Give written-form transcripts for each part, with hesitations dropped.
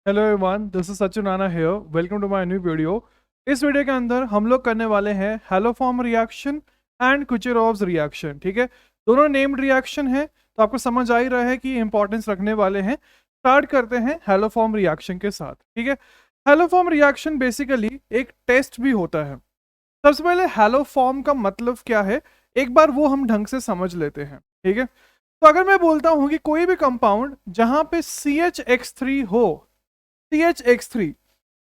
Hello everyone, this is Sachin Rana here. Welcome to my new video. इस video के अंदर हम लोग करने वाले हैं haloform reaction and Kucherov's reaction. ठीक है, दोनों नेम्ड रिएक्शन है, तो आपको समझ आ ही रहा है कि इंपॉर्टेंस रखने वाले हैं। स्टार्ट करते हैं हेलोफॉर्म रिएक्शन के साथ। ठीक है, हेलोफॉर्म रिएक्शन बेसिकली एक टेस्ट भी होता है। सबसे पहले हेलोफॉर्म का मतलब क्या है, एक बार वो हम ढंग से समझ लेते हैं। ठीक है, तो अगर मैं बोलता हूं कि कोई भी कंपाउंड जहां पे CH हो, CH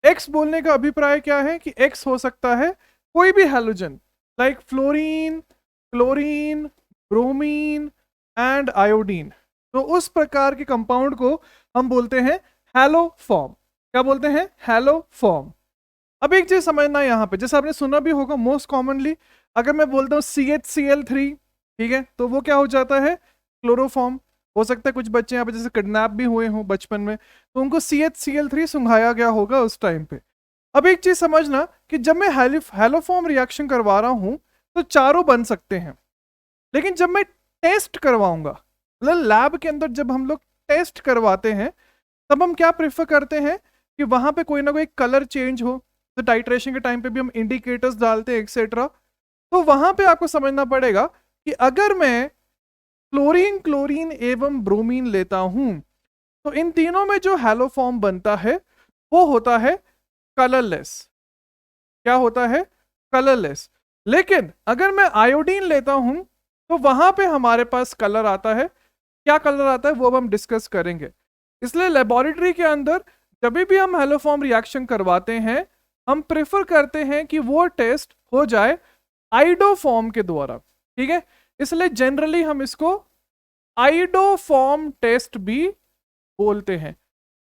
एक्स बोलने का अभिप्राय क्या है कि एक्स हो सकता है कोई भी halogen, like fluorine, chlorine, bromine and iodine. तो उस प्रकार के कंपाउंड को हम बोलते हैं हैलो फॉर्म। क्या बोलते हैं? Hello form. अब एक चीज समझना यहाँ पे, जैसे आपने सुना भी होगा मोस्ट कॉमनली, अगर मैं बोलता हूँ CHCl3, ठीक है, तो वो क्या हो जाता है? क्लोरोफॉर्म। हो सकता है कुछ बच्चे यहाँ पे जैसे किडनैप भी हुए हों बचपन में, तो उनको CHCl3 सुंघाया गया होगा उस टाइम पे। अब एक चीज समझना कि जब मैं हैलोफॉर्म रिएक्शन करवा रहा हूं तो चारों बन सकते हैं, लेकिन जब मैं टेस्ट करवाऊंगा, मतलब लैब के अंदर जब हम लोग टेस्ट करवाते हैं, तब हम क्या प्रेफर करते हैं कि वहां पे कोई ना कोई कलर चेंज हो। तो टाइट्रेशन के टाइम पे भी हम इंडिकेटर्स डालते हैं एक्सेट्रा। तो वहां पे आपको समझना पड़ेगा कि अगर मैं क्लोरीन, क्लोरीन एवं ब्रोमीन लेता हूं, तो इन तीनों में जो हैलोफॉर्म बनता है वो होता है कलरलेस। क्या होता है? कलरलेस। लेकिन अगर मैं आयोडीन लेता हूं तो वहां पे हमारे पास कलर आता है। क्या कलर आता है वो अब हम डिस्कस करेंगे। इसलिए लेबोरेटरी के अंदर जब भी हम हेलोफॉर्म रिएक्शन करवाते हैं, हम प्रेफर करते हैं कि वो टेस्ट हो जाए आइडोफॉर्म के द्वारा। ठीक है, इसलिए जनरली हम इसको आइडोफॉर्म टेस्ट भी बोलते हैं,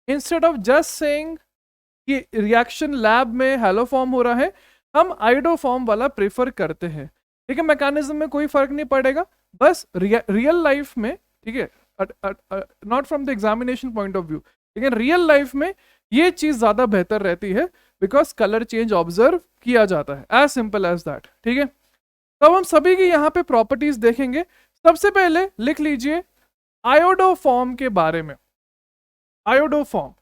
इंस्टेड ऑफ जस्ट सेइंग कि रिएक्शन लैब में हेलोफॉर्म हो रहा है, हम आइडोफॉर्म वाला प्रेफर करते हैं। ठीक है, मैकेनिज्म में कोई फर्क नहीं पड़ेगा, बस रियल लाइफ में, ठीक है, not from the examination point of view, लेकिन रियल लाइफ में ये चीज ज्यादा बेहतर रहती है, बिकॉज कलर चेंज ऑब्जर्व किया जाता है। As simple as that. ठीक है, तब हम सभी की यहाँ पे प्रॉपर्टीज देखेंगे। सबसे पहले लिख लीजिए आयोडोफॉर्म के बारे में। आयोडोफॉर्म,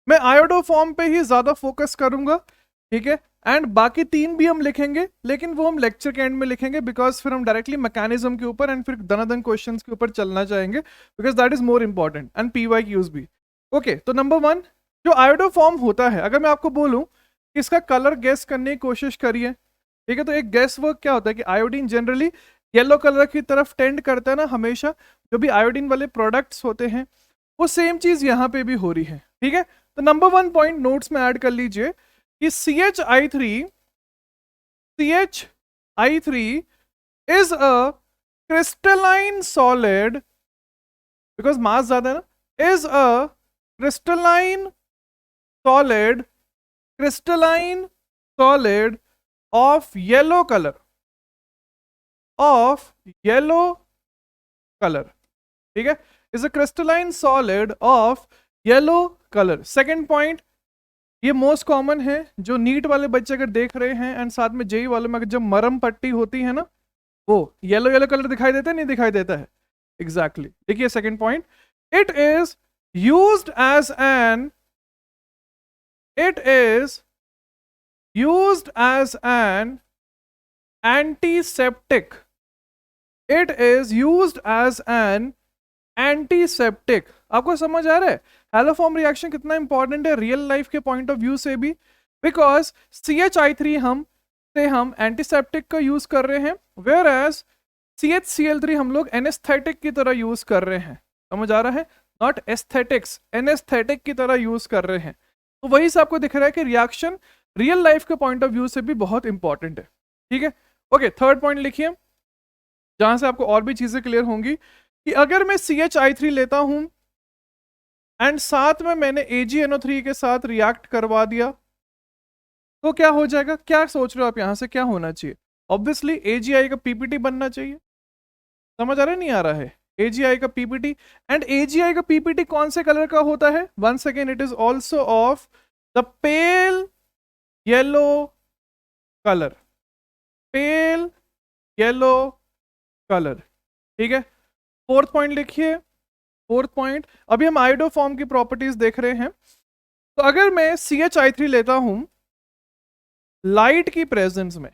मैं आयोडोफॉर्म पे ही ज्यादा फोकस करूंगा। ठीक है, एंड बाकी तीन भी हम लिखेंगे, लेकिन वो हम लेक्चर के एंड में लिखेंगे, बिकॉज फिर हम डायरेक्टली मैकेनिज्म के ऊपर एंड फिर दनादन क्वेश्चंस के ऊपर चलना चाहेंगे, because that is more important and PYQs भी। ओके, तो नंबर वन, जो आयोडोफॉर्म होता है, अगर मैं आपको बोलूं कि इसका कलर गेस करने की कोशिश करिए, ठीक है, तो एक गेस वर्क क्या होता है कि आयोडीन जनरली येलो कलर की तरफ टेंड करता है ना हमेशा। जो भी आयोडीन वाले प्रोडक्ट्स होते हैं, वो सेम चीज यहाँ पे भी हो रही है। ठीक है, तो नंबर वन पॉइंट नोट्स में ऐड कर लीजिए कि CH3 is a crystalline solid, because mass ज्यादा है ना, is a crystalline solid, crystalline solid of yellow colour, of yellow colour. ठीक है, is a crystalline solid of yellow colour. Second point, ये मोस्ट कॉमन है, जो नीट वाले बच्चे अगर देख रहे हैं एंड साथ में जेई वालों में जब मरम पट्टी होती है ना, वो येलो येलो कलर दिखाई देता है, नहीं दिखाई देता है? Exactly exactly. देखिए second point, it is used as an it is used as an antiseptic. It is used as an antiseptic. आपको समझ आ रहा है हेलोफॉर्म रिएक्शन कितना इंपॉर्टेंट है रियल लाइफ के पॉइंट ऑफ व्यू से भी? बिकॉज CHI3 हम एंटीसेप्टिक का यूज कर रहे हैं, वेयर एज CHCl3 हम लोग एनेस्थेटिक की तरह यूज कर रहे हैं। समझ आ रहा है? नॉट एस्थेटिक्स, एनेस्थेटिक की तरह यूज कर रहे हैं। तो वही से आपको दिख रहा है कि रिएक्शन रियल लाइफ के पॉइंट ऑफ व्यू से भी बहुत इंपॉर्टेंट है। ठीक है, ओके, थर्ड पॉइंट लिखिए, जहां से आपको और भी चीजें क्लियर होंगी कि अगर मैं CHI3 लेता हूं एंड साथ में मैंने AgNO3 के साथ रिएक्ट करवा दिया, तो क्या हो जाएगा? क्या सोच रहे हो आप यहां से क्या होना चाहिए? ऑब्वियसली AgI का PPT बनना चाहिए। समझ आ रहा है नहीं आ रहा है? AgI का PPT, एंड AgI का PPT कौन से कलर का होता है? Once again, it is also of the pale yellow colour, pale yellow colour. ठीक है, फोर्थ पॉइंट लिखिए। फोर्थ पॉइंट, अभी हम आयोडोफॉर्म की प्रॉपर्टीज देख रहे हैं। तो अगर मैं CH3 लेता हूं लाइट की प्रेजेंस में,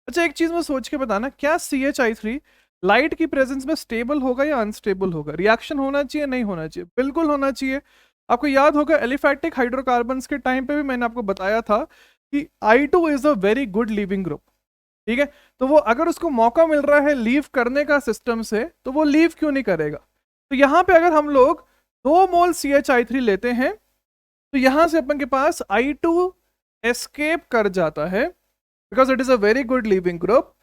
अच्छा एक चीज में सोच के बताना, क्या CH3 लाइट की प्रेजेंस में स्टेबल होगा या अनस्टेबल होगा? रिएक्शन होना चाहिए नहीं होना चाहिए? बिल्कुल होना चाहिए। आपको याद होगा एलिफैटिक हाइड्रोकार्बन्स के टाइम पे भी मैंने आपको बताया था कि I2 is a very good leaving group, ठीक है। तो वो अगर उसको मौका मिल रहा है लीव करने का सिस्टम से, तो वो लीव क्यों नहीं करेगा? तो यहां पे अगर हम लोग 2 मोल CH3 लेते हैं तो यहां से अपन के पास I2 एस्केप कर जाता है because it is a very good leaving group,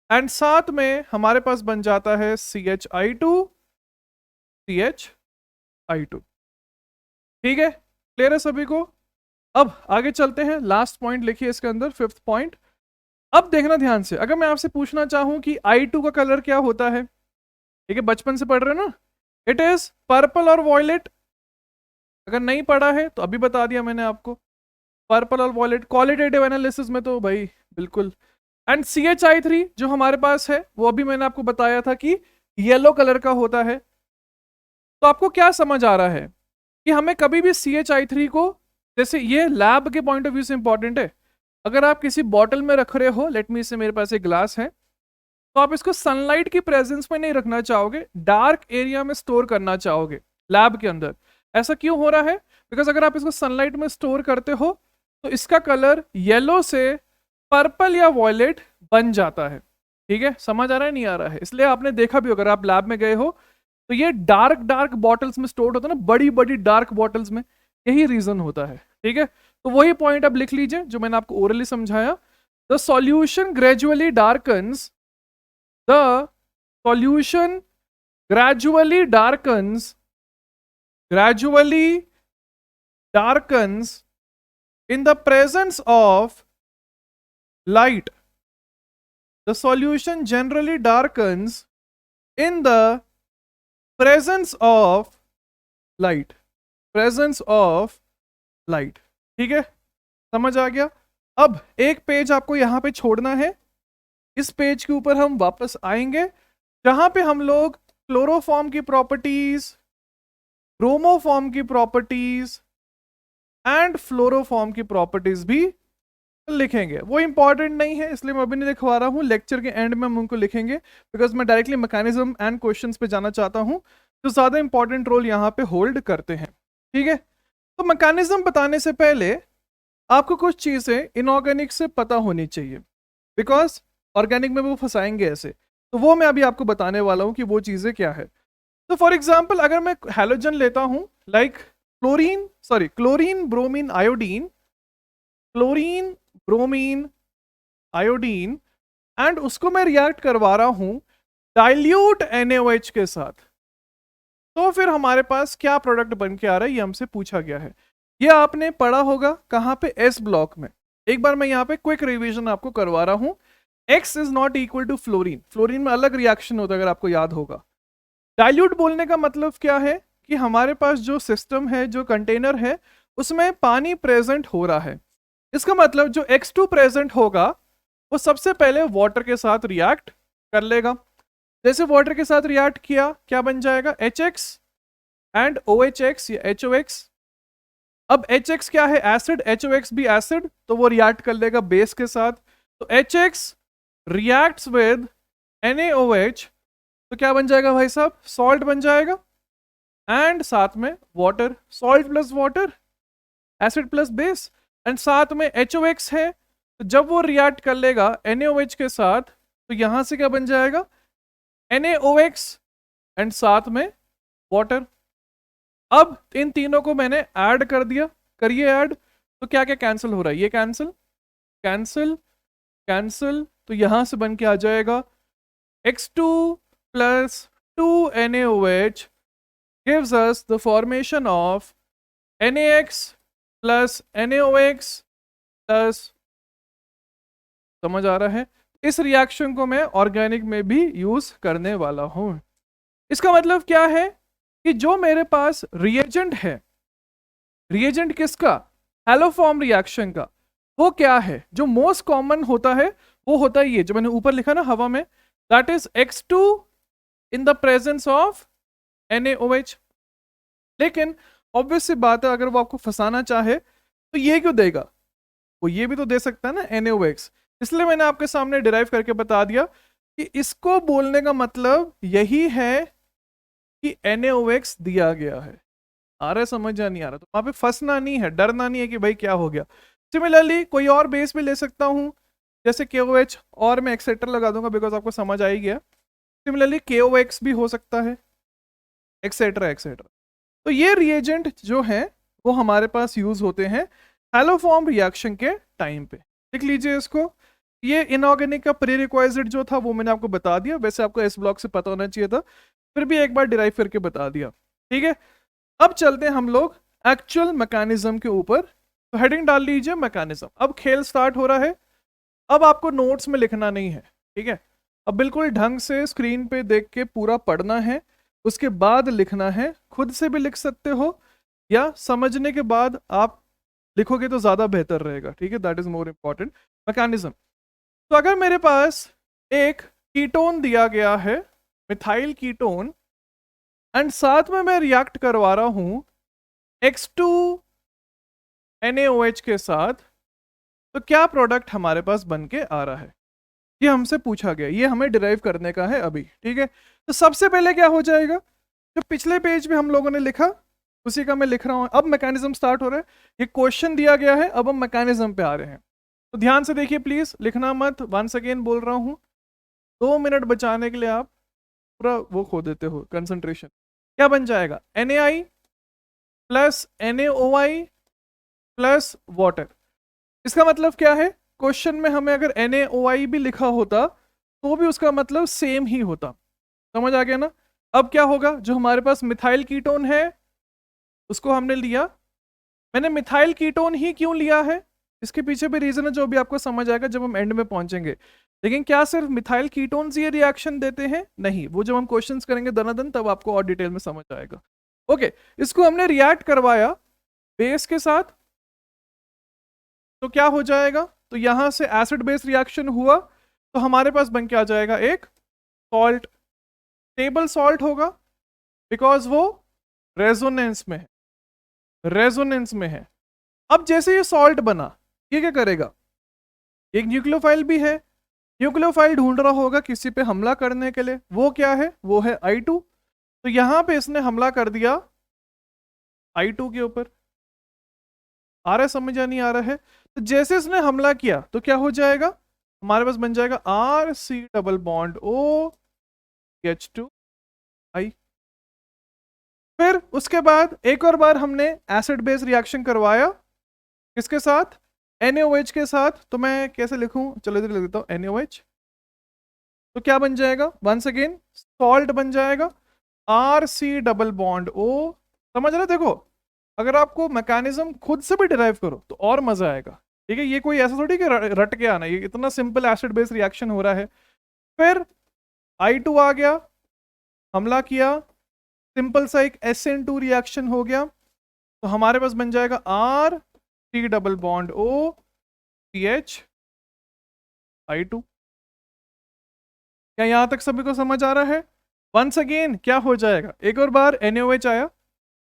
and साथ में हमारे पास बन जाता है CH2 CH2। ठीक है, क्लियर है सभी को? अब आगे चलते हैं, लास्ट पॉइंट लिखिए इसके अंदर, 5th पॉइंट। अब देखना ध्यान से, अगर मैं आपसे पूछना चाहूं कि I2 का कलर क्या होता है, ठीक है, बचपन से पढ़ रहे हो ना, इट इज पर्पल और वॉयलेट। अगर नहीं पढ़ा है तो अभी बता दिया मैंने आपको, पर्पल और वॉयलेट। क्वालिटेटिव एनालिसिस में तो भाई बिल्कुल। एंड CH3 जो हमारे पास है वो अभी मैंने आपको बताया था कि येलो कलर का होता है। तो आपको क्या समझ आ रहा है कि हमें कभी भी CH3 को, जैसे ये लैब के पॉइंट ऑफ व्यू से इंपॉर्टेंट है, अगर आप किसी बॉटल में रख रहे हो, लेट मी से मेरे पास एक ग्लास है, तो आप इसको सनलाइट की प्रेजेंस में नहीं रखना चाहोगे, डार्क एरिया में स्टोर करना चाहोगे लैब के अंदर। ऐसा क्यों हो रहा है? बिकॉज अगर आप इसको सनलाइट में स्टोर करते हो तो इसका कलर येलो से पर्पल या वॉयलेट बन जाता है। ठीक है, समझ आ रहा है नहीं आ रहा है? इसलिए आपने देखा भी, अगर आप लैब में गए हो तो ये डार्क डार्क बॉटल्स में स्टोर होता है ना, बड़ी बड़ी डार्क बॉटल्स में, यही रीजन होता है। ठीक है, तो वही पॉइंट अब लिख लीजिए जो मैंने आपको ओरली समझाया। The solution gradually darkens, the solution gradually darkens in the presence of light. The solution generally darkens in the presence of light. Presence of light. ठीक है, समझ आ गया? अब एक पेज आपको यहां पे छोड़ना है, इस पेज के ऊपर हम वापस आएंगे जहां पे हम लोग क्लोरोफॉर्म की प्रॉपर्टीज, ब्रोमोफॉर्म की प्रॉपर्टीज एंड फ्लोरोफॉर्म की प्रॉपर्टीज भी लिखेंगे। वो इंपॉर्टेंट नहीं है इसलिए मैं अभी नहीं लिखवा रहा हूँ, लेक्चर के एंड में हम उनको लिखेंगे, बिकॉज मैं डायरेक्टली मैकेनिज्म एंड क्वेश्चंस पे जाना चाहता हूँ जो ज्यादा इंपॉर्टेंट रोल यहाँ पे होल्ड करते हैं। ठीक है, तो मैकेनिज्म बताने से पहले आपको कुछ चीजें इनऑर्गेनिक से पता होनी चाहिए, बिकॉज ऑर्गेनिक में वो फंसाएंगे ऐसे, तो वो मैं अभी आपको बताने वाला हूं कि वो चीजें क्या है। तो फॉर एग्जांपल अगर मैं हैलोजन लेता हूं, like chlorine bromine iodine, chlorine bromine iodine, and उसको मैं रिएक्ट करवा रहा हूं डाइल्यूट NaOH के साथ, तो फिर हमारे पास क्या प्रोडक्ट बन के आ रहा है ये हमसे पूछा गया है। ये आपने पढ़ा होगा कहां पे? S ब्लॉक में। एक बार मैं यहाँ पे क्विक रिवीजन आपको करवा रहा हूं। X is not equal to fluorine, fluorine में अलग रिएक्शन होता है अगर आपको याद होगा। डाइल्यूट बोलने का मतलब क्या है कि हमारे पास जो सिस्टम है, जो कंटेनर है, उसमें पानी प्रेजेंट हो रहा है। इसका मतलब जो X2 प्रेजेंट होगा वो सबसे पहले वाटर के साथ रिएक्ट कर लेगा। जैसे वाटर के साथ रिएक्ट किया, क्या बन जाएगा? HX एंड OHX या HOX। अब HX क्या है? एसिड, HOX भी एसिड, तो वो रिएक्ट कर लेगा बेस के साथ। तो HX रिएक्ट्स विद NaOH, तो क्या बन जाएगा भाई साहब? सॉल्ट बन जाएगा, एंड साथ में water, salt plus water, acid plus base, and साथ में HOX है, तो जब वो रिएक्ट कर लेगा NaOH के साथ तो यहां से क्या बन जाएगा? NaOX एंड साथ में वाटर। अब इन तीनों को मैंने ऐड कर दिया, करिए ऐड, तो क्या क्या कैंसिल हो रहा है? ये कैंसिल कैंसिल कैंसिल, तो यहां से बन के आ जाएगा X2 plus 2 NaOH gives us the formation of NaX plus NaOX plus, समझ आ रहा है? इस रिएक्शन को मैं ऑर्गेनिक में भी यूज करने वाला हूं। इसका मतलब क्या है कि जो मेरे पास रिएजेंट है, रिएजेंट किसका? हैलोफॉर्म रिएक्शन का, वो क्या है? जो मोस्ट कॉमन होता है वो होता है ये जो मैंने ऊपर लिखा ना हवा में, that is X2 in the presence of NaOH। लेकिन ऑब्वियस सी बात है, अगर वो आपको फंसाना चाहे तो ये क्यों देगा, वो ये भी तो दे सकता है ना NaOH। इसलिए मैंने आपके सामने डिराइव करके बता दिया कि इसको बोलने का मतलब यही है कि NaOH दिया गया है। आ रहा है समझ या नहीं आ रहा? तो वहां पे फंसना नहीं है, डरना नहीं है कि भाई क्या हो गया। सिमिलरली कोई और बेस भी ले सकता हूं, जैसे KOH, और मैं एक्सेट्रा लगा दूंगा बिकॉज आपको समझ आ ही गया। सिमिलरली KOX भी हो सकता है, एक्सेट्रा एक्सेट्रा। तो ये रिएजेंट जो है वो हमारे पास यूज होते हैं हैलोफॉर्म रिएक्शन के टाइम पे। लिख लीजिए इसको। ये इनऑर्गेनिक का प्री रिक्वाइजिट जो था वो मैंने आपको बता दिया, वैसे आपको इस ब्लॉक से पता होना चाहिए था, फिर भी एक बार डिराइव करके बता दिया। ठीक है, अब चलते हैं हम लोग एक्चुअल मैकेनिज्म के ऊपर। तो हेडिंग डाल लीजिए मैकेनिज्म। अब खेल स्टार्ट हो रहा है। अब आपको नोट्स में लिखना नहीं है, ठीक है? अब बिल्कुल ढंग से स्क्रीन पे देख के पूरा पढ़ना है, उसके बाद लिखना है। खुद से भी लिख सकते हो या समझने के बाद आप लिखोगे तो ज़्यादा बेहतर रहेगा, ठीक है? That is more important. Mechanism, तो अगर मेरे पास एक कीटोन दिया गया है, मिथाइल कीटोन, एंड साथ में मैं रिएक्ट करवा रहा हूं X2NaOH के साथ, तो क्या प्रोडक्ट हमारे पास बन के आ रहा है? ये हमसे पूछा गया, ये हमें डिराइव करने का है अभी, ठीक है? तो सबसे पहले क्या हो जाएगा, जो पिछले पेज में हम लोगों ने लिखा उसी का मैं लिख रहा हूं। अब मैकेनिज्म स्टार्ट हो रहा है, ये क्वेश्चन दिया गया है, अब हम मैकेनिज्म पे आ रहे हैं। तो ध्यान से देखिए प्लीज, लिखना मत, वंस अगेन बोल रहा हूं, 2 मिनट बचाने के लिए आप पूरा वो खो देते हो कंसंट्रेशन। क्या बन जाएगा? Na plus NaOI plus water. इसका मतलब क्या है? क्वेश्चन में हमें अगर NaOI भी लिखा होता तो भी उसका मतलब सेम ही होता। समझ आ गया ना? अब क्या होगा, जो हमारे पास मिथाइल कीटोन है उसको हमने लिया। मैंने मिथाइल कीटोन ही क्यों लिया है, इसके पीछे भी रीजन है जो भी आपको समझ आएगा जब हम एंड में पहुंचेंगे। लेकिन क्या सिर्फ मिथाइल कीटोन्स ये रिएक्शन देते हैं? नहीं, वो जब हम क्वेश्चंस करेंगे दनादन तब आपको और डिटेल में समझ आएगा। ओके, इसको हमने रिएक्ट करवाया बेस के साथ, तो क्या हो जाएगा? तो यहां से एसिड बेस रिएक्शन हुआ तो हमारे पास बन के आ जाएगा एक सॉल्ट, टेबल सॉल्ट होगा, बिकॉज वो रेजोनेंस में है, रेजोनेंस में है। अब जैसे ये सॉल्ट बना, ये क्या करेगा? एक न्यूक्लियोफाइल भी है, न्यूक्लियोफाइल ढूंढ रहा होगा किसी पे हमला करने के लिए, वो क्या है? वो है I2। तो यहां पे इसने हमला कर दिया I2 के ऊपर। आ रहा है समझ या नहीं आ रहा है? तो जैसे इसने हमला किया तो क्या हो जाएगा, हमारे पास बन जाएगा RC डबल बॉन्ड OH2I। फिर उसके बाद एक और बार हमने एसिड बेस रिएक्शन करवाया, किसके साथ? NaOH के साथ। तो मैं कैसे लिखूं, चलो इधर लिख देता हूं NaOH। तो क्या बन जाएगा? वंस अगेन सॉल्ट बन जाएगा RC डबल बॉन्ड O। समझ रहे? देखो, अगर आपको मैकेनिज्म खुद से भी डिराइव करो तो और मजा आएगा, ठीक है? ये कोई ऐसा थोड़ी कि रट के आना, ये इतना सिंपल एसिड बेस रिएक्शन हो रहा है। फिर I2 आ गया, हमला किया, सिंपल सा एक SN2 रिएक्शन हो गया, तो हमारे पास बन जाएगा RC double bond OCH I2। क्या यहां तक सभी को समझ आ रहा है? वंस अगेन क्या हो जाएगा, एक और बार NaOH आया,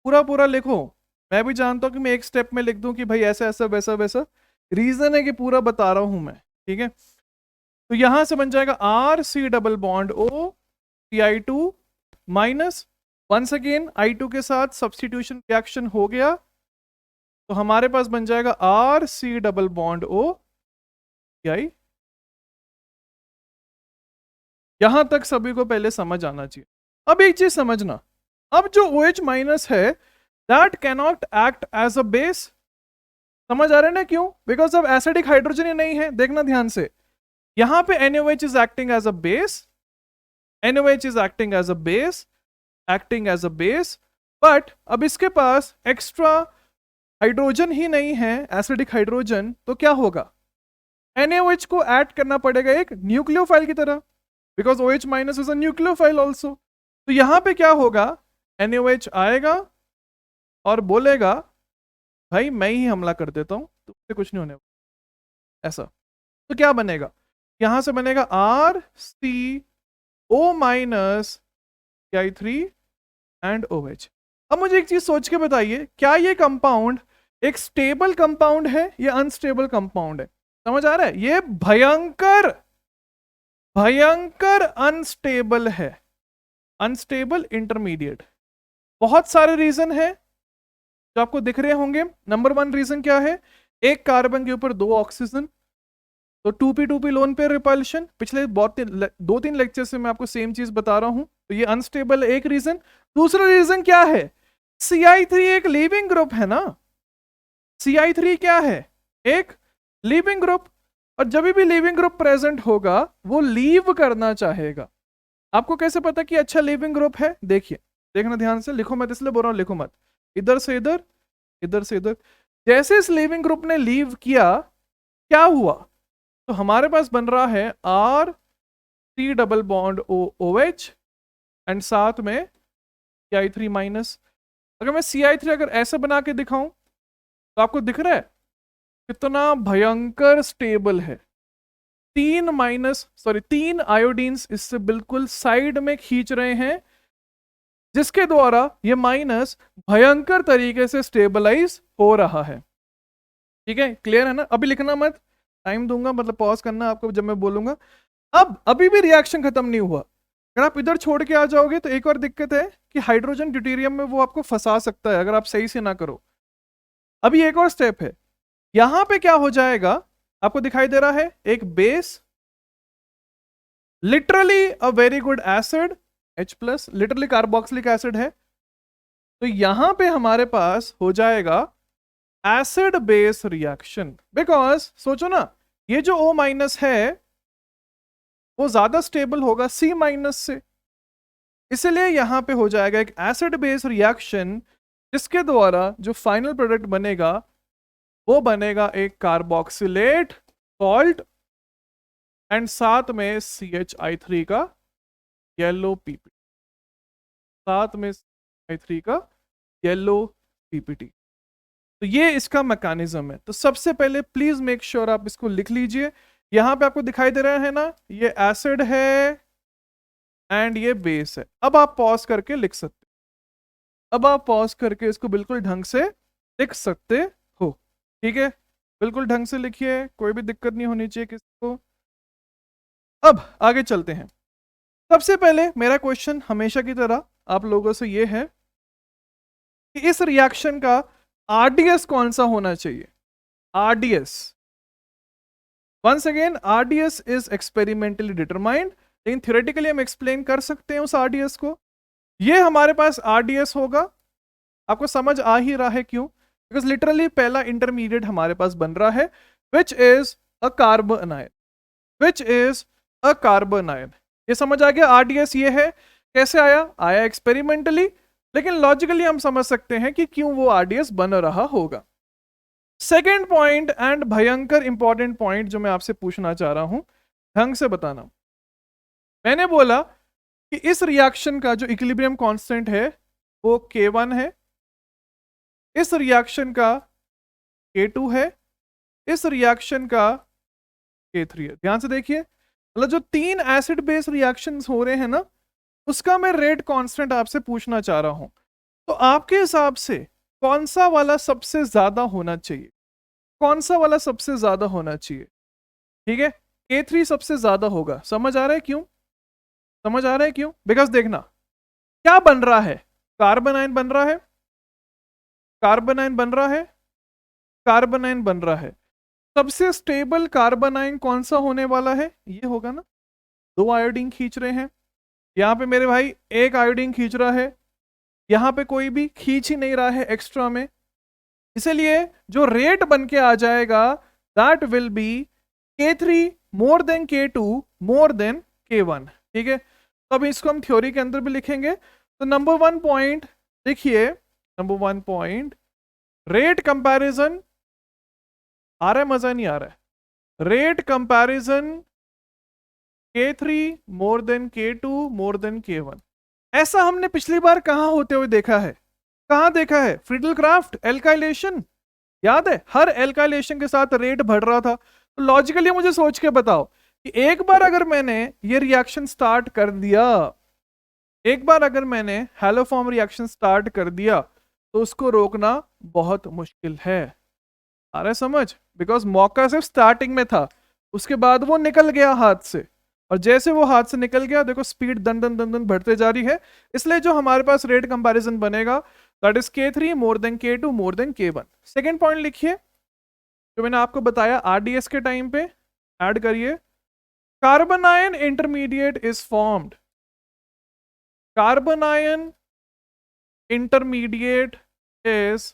पूरा पूरा लिखो। मैं भी जानता हूं कि मैं एक स्टेप में लिख दूं कि भाई ऐसा ऐसा वैसा वैसा, रीजन है कि पूरा बता रहा हूं मैं, ठीक है? तो यहां से बन जाएगा RC double bond OCI2 minus, once again I2 के साथ सब्स्टिट्यूशन रिएक्शन हो गया, तो हमारे पास बन जाएगा RC डबल बॉन्ड OCI। यहां तक सभी को पहले समझ आना चाहिए। अब एक चीज समझना, अब जो OH माइनस है that cannot act as a base. समझ आ रहा है ना? क्यों? बिकॉज अब एसिडिक हाइड्रोजन ही नहीं है। देखना ध्यान से, यहां पे NaOH is acting as a base, NaOH is acting as a base, acting as a base, but अब इसके पास एक्स्ट्रा हाइड्रोजन ही नहीं है, एसिडिक हाइड्रोजन। तो क्या होगा? NaOH को ऐड करना पड़ेगा एक न्यूक्लियोफाइल की तरह, because OH minus is a nucleophile also. तो यहां पे क्या होगा, NaOH आएगा और बोलेगा भाई मैं ही हमला कर देता हूं, तो उससे कुछ नहीं होने ऐसा। तो क्या बनेगा, यहां से बनेगा RCO minus CI3 and OH। अब मुझे एक चीज सोच के बताइए, क्या ये कंपाउंड एक स्टेबल कंपाउंड है या अनस्टेबल कंपाउंड है? समझ आ रहा है? ये भयंकर भयंकर अनस्टेबल है, अनस्टेबल इंटरमीडिएट। बहुत सारे रीजन है जो आपको दिख रहे होंगे। नंबर 1 रीजन क्या है? एक कार्बन के ऊपर 2 ऑक्सीजन, तो 2p2p लोन पेयर रिपल्शन। पिछले बहुत 2-3 लेक्चर से मैं आपको सेम चीज बता रहा हूं, तो ये अनस्टेबल एक रीजन। दूसरा रीजन क्या है? Ci3 एक लीविंग ग्रुप है ना। Ci3 क्या है? एक लीविंग ग्रुप, और जब भी लीविंग ग्रुप प्रेजेंट होगा वो लीव करना चाहेगा। आपको कैसे पता कि अच्छा लीविंग ग्रुप है? देखिए, देखना ध्यान से, लिखो मत, इसलिए बोल रहा हूं लिखो मत। इधर से इधर, इधर से इधर, जैसे इस लिविंग ग्रुप ने लीव किया, क्या हुआ? तो हमारे पास बन रहा है R3 double bond OH and साथ में Ci3 माइनस। अगर मैं Ci3 अगर ऐसे बना के दिखाऊं तो आपको दिख रहा है कितना भयंकर स्टेबल है। 3 आयोडीन्स इससे बिल्कुल साइड में खींच रहे हैं, जिसके द्वारा ये माइनस भयंकर तरीके से स्टेबलाइज हो रहा है। ठीक है, क्लियर है ना? अभी लिखना मत, टाइम दूंगा, मतलब पॉज करना आपको जब मैं बोलूंगा। अब अभी भी रिएक्शन खत्म नहीं हुआ। अगर आप इधर छोड़ के आ जाओगे तो एक और दिक्कत है कि हाइड्रोजन ड्यूटेरियम में वो आपको फंसा सकता है अगर आप सही से ना करो। अभी एक और स्टेप है, यहां पे क्या हो जाएगा? आपको दिखाई दे रहा है एक base, literally a very good acid H+, literally carboxylic acid है। तो यहां पे हमारे पास हो जाएगा एसिड बेस रिएक्शन। बिकॉज सोचो ना, ये जो O- है वो ज्यादा स्टेबल होगा C- से, इसलिए यहां पे हो जाएगा एक एसिड बेस रिएक्शन, जिसके द्वारा जो फाइनल प्रोडक्ट बनेगा वो बनेगा एक कार्बोक्सिलेट सॉल्ट एंड साथ में CHI3 का येलो पीपीटी, साथ में CHI3 का येलो पीपीटी। तो ये इसका मैकेनिज्म है। तो सबसे पहले प्लीज मेक श्योर आप इसको लिख लीजिए। यहां पे आपको दिखाई दे रहा है ना, ये एसिड है एंड ये बेस है। अब आप पॉज करके लिख सकते, अब आप पॉज करके इसको बिल्कुल ढंग से लिख सकते हो। ठीक है, बिल्कुल ढंग से लिखिए, कोई भी दिक्कत नहीं होनी चाहिए किसी को। अब आगे चलते हैं। सबसे पहले मेरा क्वेश्चन हमेशा की तरह आप लोगों से ये है कि इस रिएक्शन का आरडीएस कौन सा होना चाहिए? RDS, once again RDS is experimentally determined, लेकिन थ्योरेटिकली हम एक्सप्लेन कर सकते हैं उस आरडीएस को। ये हमारे पास आरडीएस होगा। आपको समझ आ ही रहा है क्यों? बिकॉज लिटरली पहला इंटरमीडिएट हमारे पास बन रहा है which is a carbon ion, which is a carbon ion. ये समझ आ गया? आरडीएस ये है। कैसे आया? आया एक्सपेरिमेंटली, लेकिन लॉजिकली हम समझ सकते हैं कि क्यों वो आरडीएस बन रहा होगा। सेकेंड पॉइंट एंड भयंकर इंपॉर्टेंट पॉइंट जो मैं आपसे पूछना चाह रहा हूं, ढंग से बताना। मैंने बोला कि इस रिएक्शन का जो इक्विलिब्रियम कांस्टेंट है वो K1 है, इस रिएक्शन का K2 है, इस रिएक्शन का K3 है। ध्यान से देखिए, मतलब जो 3 एसिड बेस रिएक्शंस हो रहे हैं ना, उसका मैं रेट कांस्टेंट आपसे पूछना चाह रहा हूं। तो आपके हिसाब से कौन सा वाला सबसे ज्यादा होना चाहिए? कौन सा वाला सबसे ज्यादा होना चाहिए? ठीक है, K3 सबसे ज्यादा होगा। समझ आ रहा है क्यों? समझ आ रहा है क्यों? बिकॉज देखना क्या बन रहा है, कार्बन आयन बन रहा है, कार्बन आयन बन रहा है, कार्बन आयन बन रहा है। सबसे स्टेबल कार्बन आयन कौन सा होने वाला है? ये होगा ना। 2 आयोडीन खींच रहे हैं, यहाँ पे मेरे भाई 1 आयोडीन खींच रहा है, यहाँ पे कोई भी खींच ही नहीं रहा है एक्स्ट्रा में। इसलिए जो रेट बन के आ जाएगा that will be K3 more than K2 more than K1। ठीक है, तो अब इसको हम थ्योरी के अंदर भी लिखेंगे। तो नंबर 1 पॉइंट देखिए, नंबर 1 पॉइंट, रेट कंपैरिजन। आ रहा है? मजा नहीं आ रहा है? Rate comparison K3 more than K2 more than K1। ऐसा हमने पिछली बार कहां होते हुए देखा है? कहां देखा है? फ्रीडल क्राफ्ट एल्काइलेशन, याद है? हर एल्काइलेशन के साथ रेट बढ़ रहा था। तो लॉजिकली मुझे सोच के बताओ कि एक बार अगर मैंने ये रिएक्शन स्टार्ट कर दिया एक बार अगर मैंने हैलोफॉर्म रिएक्शन स्टार्ट कर दिया तो उसको रोकना बहुत मुश्किल है। आ रहा है समझ? बिकॉज मौका सिर्फ स्टार्टिंग में था, उसके बाद वो निकल गया हाथ से, और जैसे वो हाथ से निकल गया देखो स्पीड दन दन दन दन बढ़ते जा रही है। इसलिए जो हमारे पास रेट कंपैरिजन बनेगा that is K3 more than K2 more than K1। Second point लिखिए जो मैंने आपको बताया आरडीएस के टाइम पे, ऐड करिए carbon ion intermediate is formed, carbon ion intermediate is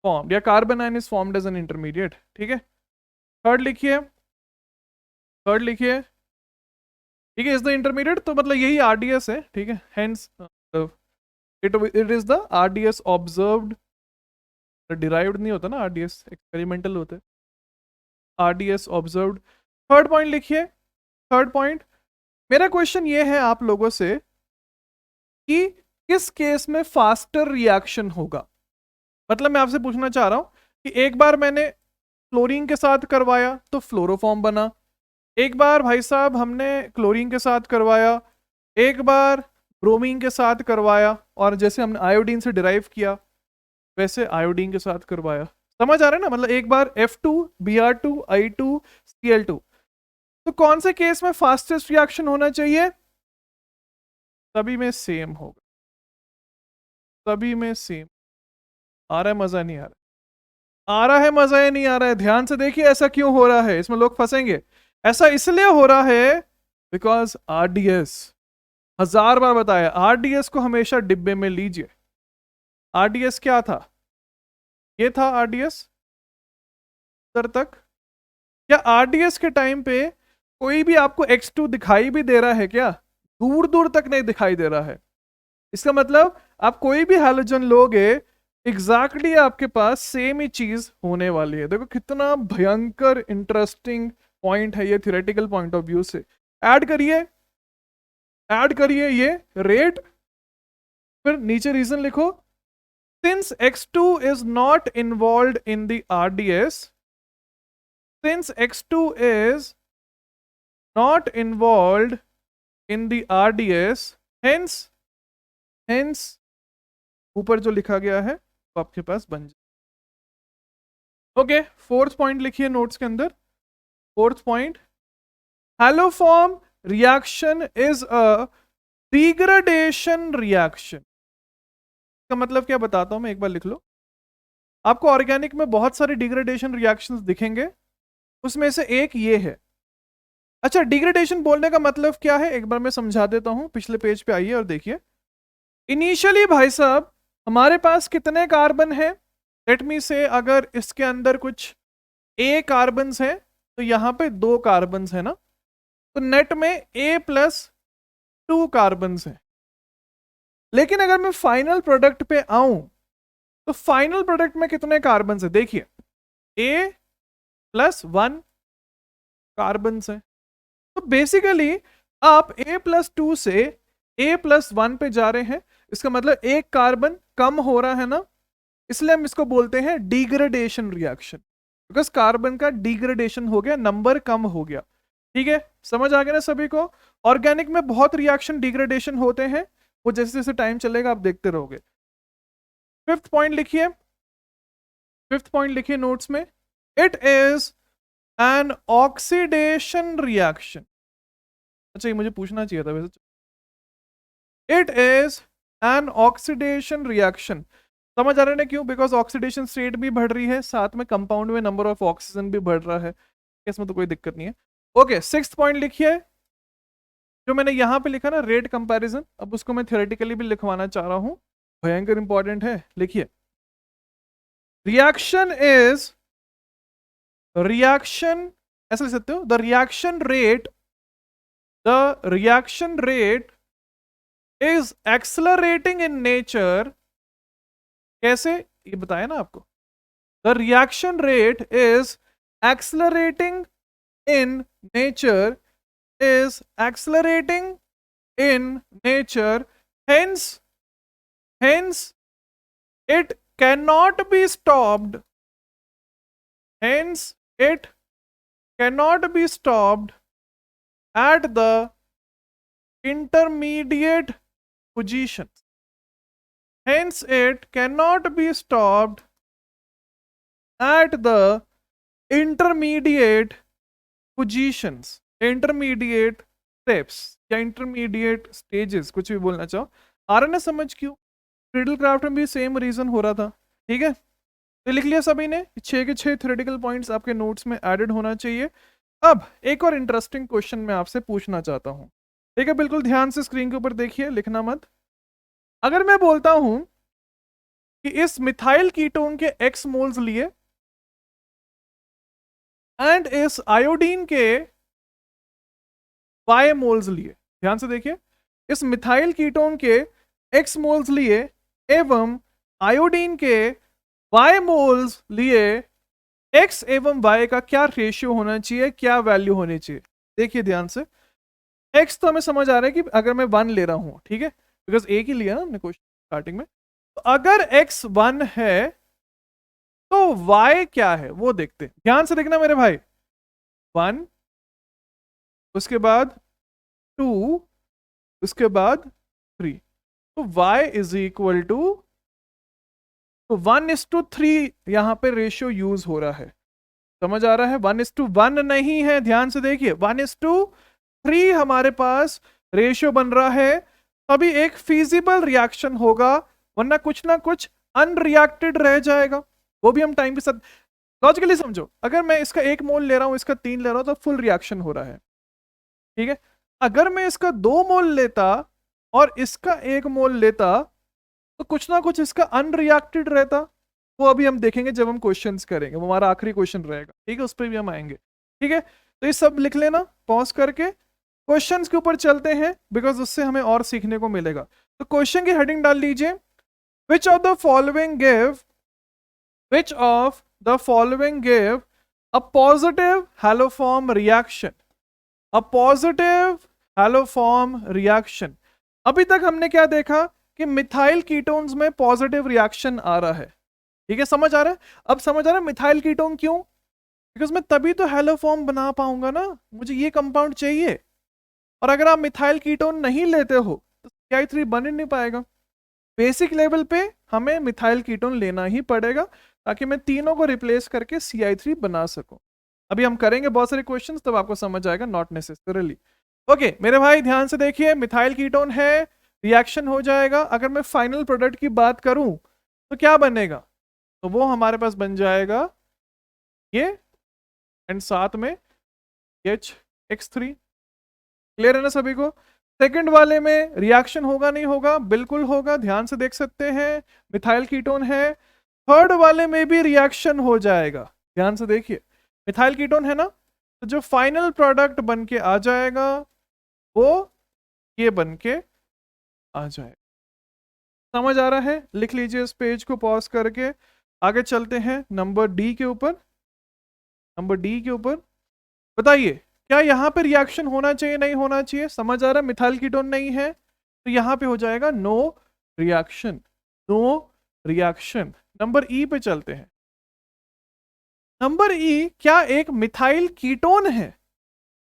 formed, या carbon ion is formed as an intermediate. ठीक है, थर्ड लिखिए, थर्ड लिखिए, ठीक है, इज द इंटरमीडिएट, तो मतलब यही आरडीएस है। ठीक है, hence it is the RDS observed, derived नहीं होता ना, आरडीएस एक्सपेरिमेंटल होता है, आरडीएस ऑब्जर्व्ड। थर्ड पॉइंट लिखिए, थर्ड पॉइंट मेरा क्वेश्चन ये है आप लोगों से कि किस केस में फास्टर रिएक्शन होगा। मतलब मैं आपसे पूछना चाह रहा हूं कि एक बार मैंने क्लोरीन के साथ करवाया तो फ्लोरोफॉर्म बना, एक बार भाई साहब हमने क्लोरीन के साथ करवाया, एक बार ब्रोमीन के साथ करवाया, और जैसे हमने आयोडीन से डिराइव किया वैसे आयोडीन के साथ करवाया। समझ आ रहा है ना? मतलब एक बार F2 Br2 I2 Cl2। तो कौन से केस में फास्टेस्ट रिएक्शन होना चाहिए? सभी में सेम होगा, सभी में सेम। आ रहा है मजा? नहीं आ रहा? आ रहा है मजा या नहीं आ रहा है? ध्यान से देखिए ऐसा क्यों हो रहा है, इसमें लोग फंसेंगे। ऐसा इसलिए हो रहा है बिकॉज आरडीएस, 1000 बार बताया आरडीएस को हमेशा डिब्बे में लीजिए। आरडीएस क्या था? ये था आरडीएस सर तक। क्या आरडीएस के टाइम पे कोई भी आपको X2 दिखाई भी दे रहा है क्या? दूर दूर तक नहीं दिखाई दे रहा है। इसका मतलब आप कोई भी हैलोजन लोगे एग्जैक्टली आपके पास सेम ही चीज होने वाली है। देखो कितना भयंकर इंटरेस्टिंग पॉइंट है ये थियोरेटिकल पॉइंट ऑफ व्यू से। ऐड करिए, ऐड करिए ये रेट, फिर नीचे रीजन लिखो। Since X2 is not involved in the RDS, since X2 is not involved in the RDS, hence ऊपर जो लिखा गया है वो आपके पास बन जाए। ओके, फोर्थ पॉइंट लिखिए नोट्स के अंदर। Fourth point, haloform reaction is a degradation reaction. का मतलब क्या बताता हूं मैं, एक बार लिख लो। आपको ऑर्गेनिक में बहुत सारे डिग्रेडेशन रिएक्शंस दिखेंगे, उसमें से एक ये है। अच्छा, डिग्रेडेशन बोलने का मतलब क्या है एक बार मैं समझा देता हूं। पिछले पेज पे आइए और देखिए। इनिशियली भाई साहब हमारे पास कितने कार्बन है? लेट मी से अगर इसके अंदर कुछ A कार्बन्स है तो यहां पे 2 कार्बन्स है ना, तो नेट में A+2 कार्बन्स है। लेकिन अगर मैं फाइनल प्रोडक्ट पे आऊं तो फाइनल प्रोडक्ट में कितने कार्बन्स है? देखिए A+1 कार्बन्स है। तो बेसिकली आप A+2 से A+1 पे जा रहे हैं, इसका मतलब एक कार्बन कम हो रहा है ना, इसलिए हम इसको बोलते हैं डिग्रेडेशन रिएक्शन। बिकॉज कार्बन का डिग्रेडेशन हो गया, नंबर कम हो गया। ठीक है, समझ आ गया ना सभी को? ऑर्गेनिक में बहुत रिएक्शन डिग्रेडेशन होते हैं, वो जैसे जैसे टाइम चलेगा आप देखते रहोगे। फिफ्थ पॉइंट लिखिए, फिफ्थ पॉइंट लिखिए नोट्स में। It is an oxidation reaction. अच्छा, ये मुझे पूछना चाहिए था वैसे। It is an oxidation reaction. समझ आ रहा है ना क्यों? बिकॉज ऑक्सीडेशन स्टेट भी बढ़ रही है, साथ में कंपाउंड में नंबर ऑफ ऑक्सीजन भी बढ़ रहा है, इसमें तो कोई दिक्कत नहीं है। ओके, सिक्स्थ पॉइंट लिखिए जो मैंने यहां पे लिखा ना, रेट कंपैरिजन। अब उसको मैं थियोरेटिकली भी लिखवाना चाह रहा हूं, भयंकर इंपॉर्टेंट है। लिखिए, रिएक्शन इज, रिएक्शन ऐसे लिख सकते हो, the reaction rate, the reaction rate is accelerating in nature. कैसे? ये बताया ना आपको। The reaction rate is accelerating in nature, is accelerating in nature, hence it cannot be stopped, hence it cannot be stopped at the intermediate positions. Hence it cannot be stopped at the intermediate positions, intermediate steps या intermediate stages, कुछ भी बोलना चाहो। आ रहा ना समझ क्यों? क्रिडल craft में भी सेम रीजन हो रहा था, ठीक है। तो लिख लिया सभी ने, 6 के 6 थ्योरेटिकल पॉइंट्स आपके नोट्स में एडेड होना चाहिए। अब एक और इंटरेस्टिंग क्वेश्चन मैं आपसे पूछना चाहता हूं, ठीक है। बिल्कुल ध्यान से स्क्रीन के ऊपर देखिए, लिखना मत। अगर मैं बोलता हूं कि इस मिथाइल कीटोन के x मोल्स लिए एंड इस आयोडीन के y मोल्स लिए, ध्यान से देखिए, इस मिथाइल कीटोन के x मोल्स लिए एवं आयोडीन के y मोल्स लिए x एवं y का क्या रेशियो होना चाहिए, क्या वैल्यू होनी चाहिए। देखिए ध्यान से, x तो हमें समझ आ रहा है कि अगर मैं 1 ले रहा हूं, ठीक है, बिकॉज एक ही लिया ना हमने क्वेश्चन स्टार्टिंग में। तो अगर x 1 है तो y क्या है वो देखते हैं। ध्यान से देखना मेरे भाई, 1, उसके बाद 2, उसके बाद 3, तो y इज इक्वल टू, तो 1:3 यहां पे रेशियो यूज हो रहा है। समझ आ रहा है? 1:1 नहीं है, ध्यान से देखिए, 1:3 हमारे पास रेशियो बन रहा है, तभी एक फिजिबल रिएक्शन होगा, वरना कुछ ना कुछ अनरिएक्टेड रह जाएगा। वो भी हम टाइम के साथ लॉजिकली समझो, अगर मैं इसका 1 मोल ले रहा हूं, इसका 3 ले रहा हूं, तो फुल रिएक्शन हो रहा है, ठीक है। अगर मैं इसका 2 मोल लेता और इसका 1 मोल लेता, तो कुछ ना कुछ इसका अनरिएक्टेड रहता। वो अभी हम देखेंगे जब हम क्वेश्चंस करेंगे, वो हमारा आखिरी क्वेश्चन रहेगा, ठीक है, उस पर भी हम आएंगे, ठीक है। तो ये सब लिख लेना पॉज करके, क्वेश्चंस के ऊपर चलते हैं, बिकॉज उससे हमें और सीखने को मिलेगा। तो क्वेश्चन की हेडिंग डाल लीजिए, which of the following give, which of the following give a positive haloform reaction, a positive haloform reaction। अभी तक हमने क्या देखा कि मिथाइल कीटोन्स में पॉजिटिव रिएक्शन आ रहा है, ठीक है, समझ आ रहा है। अब समझ आ रहा है मिथाइल कीटोन क्यों, बिकॉज मैं तभी तो हेलोफॉर्म बना पाऊंगा ना, मुझे ये कंपाउंड चाहिए। और अगर आप मिथाइल कीटोन नहीं लेते हो तो CI3 बन ही नहीं पाएगा। बेसिक लेवल पे हमें मिथाइल कीटोन लेना ही पड़ेगा ताकि मैं तीनों को रिप्लेस करके CI3 बना सकूं। अभी हम करेंगे बहुत सारे क्वेश्चंस, तब आपको समझ आएगा, नॉट नेसेसरली। ओके मेरे भाई ध्यान से देखिए, मिथाइल कीटोन है, रिएक्शन हो जाएगा। अगर मैं फाइनल प्रोडक्ट की बात करूं तो क्या बनेगा, तो वो हमारे पास बन जाएगा ये, एंड साथ में H(X3). क्लियर है ना सभी को? सेकंड वाले में रिएक्शन होगा नहीं होगा? बिल्कुल होगा, ध्यान से देख सकते हैं, मिथाइल कीटोन है। थर्ड वाले में भी रिएक्शन हो जाएगा, ध्यान से देखिए, मिथाइल कीटोन है ना, तो जो फाइनल प्रोडक्ट बन के आ जाएगा वो ये बन के आ जाएगा। समझ आ रहा है? लिख लीजिए इस पेज को पॉज करके, आगे चलते हैं नंबर डी के ऊपर। नंबर डी के ऊपर बताइए, क्या यहाँ पे रिएक्शन होना चाहिए नहीं होना चाहिए? समझ आ रहा है, मिथाइल कीटोन नहीं है तो यहाँ पे हो जाएगा no reaction, no reaction. Number E पे चलते हैं। नंबर ई क्या एक मिथाइल कीटोन है?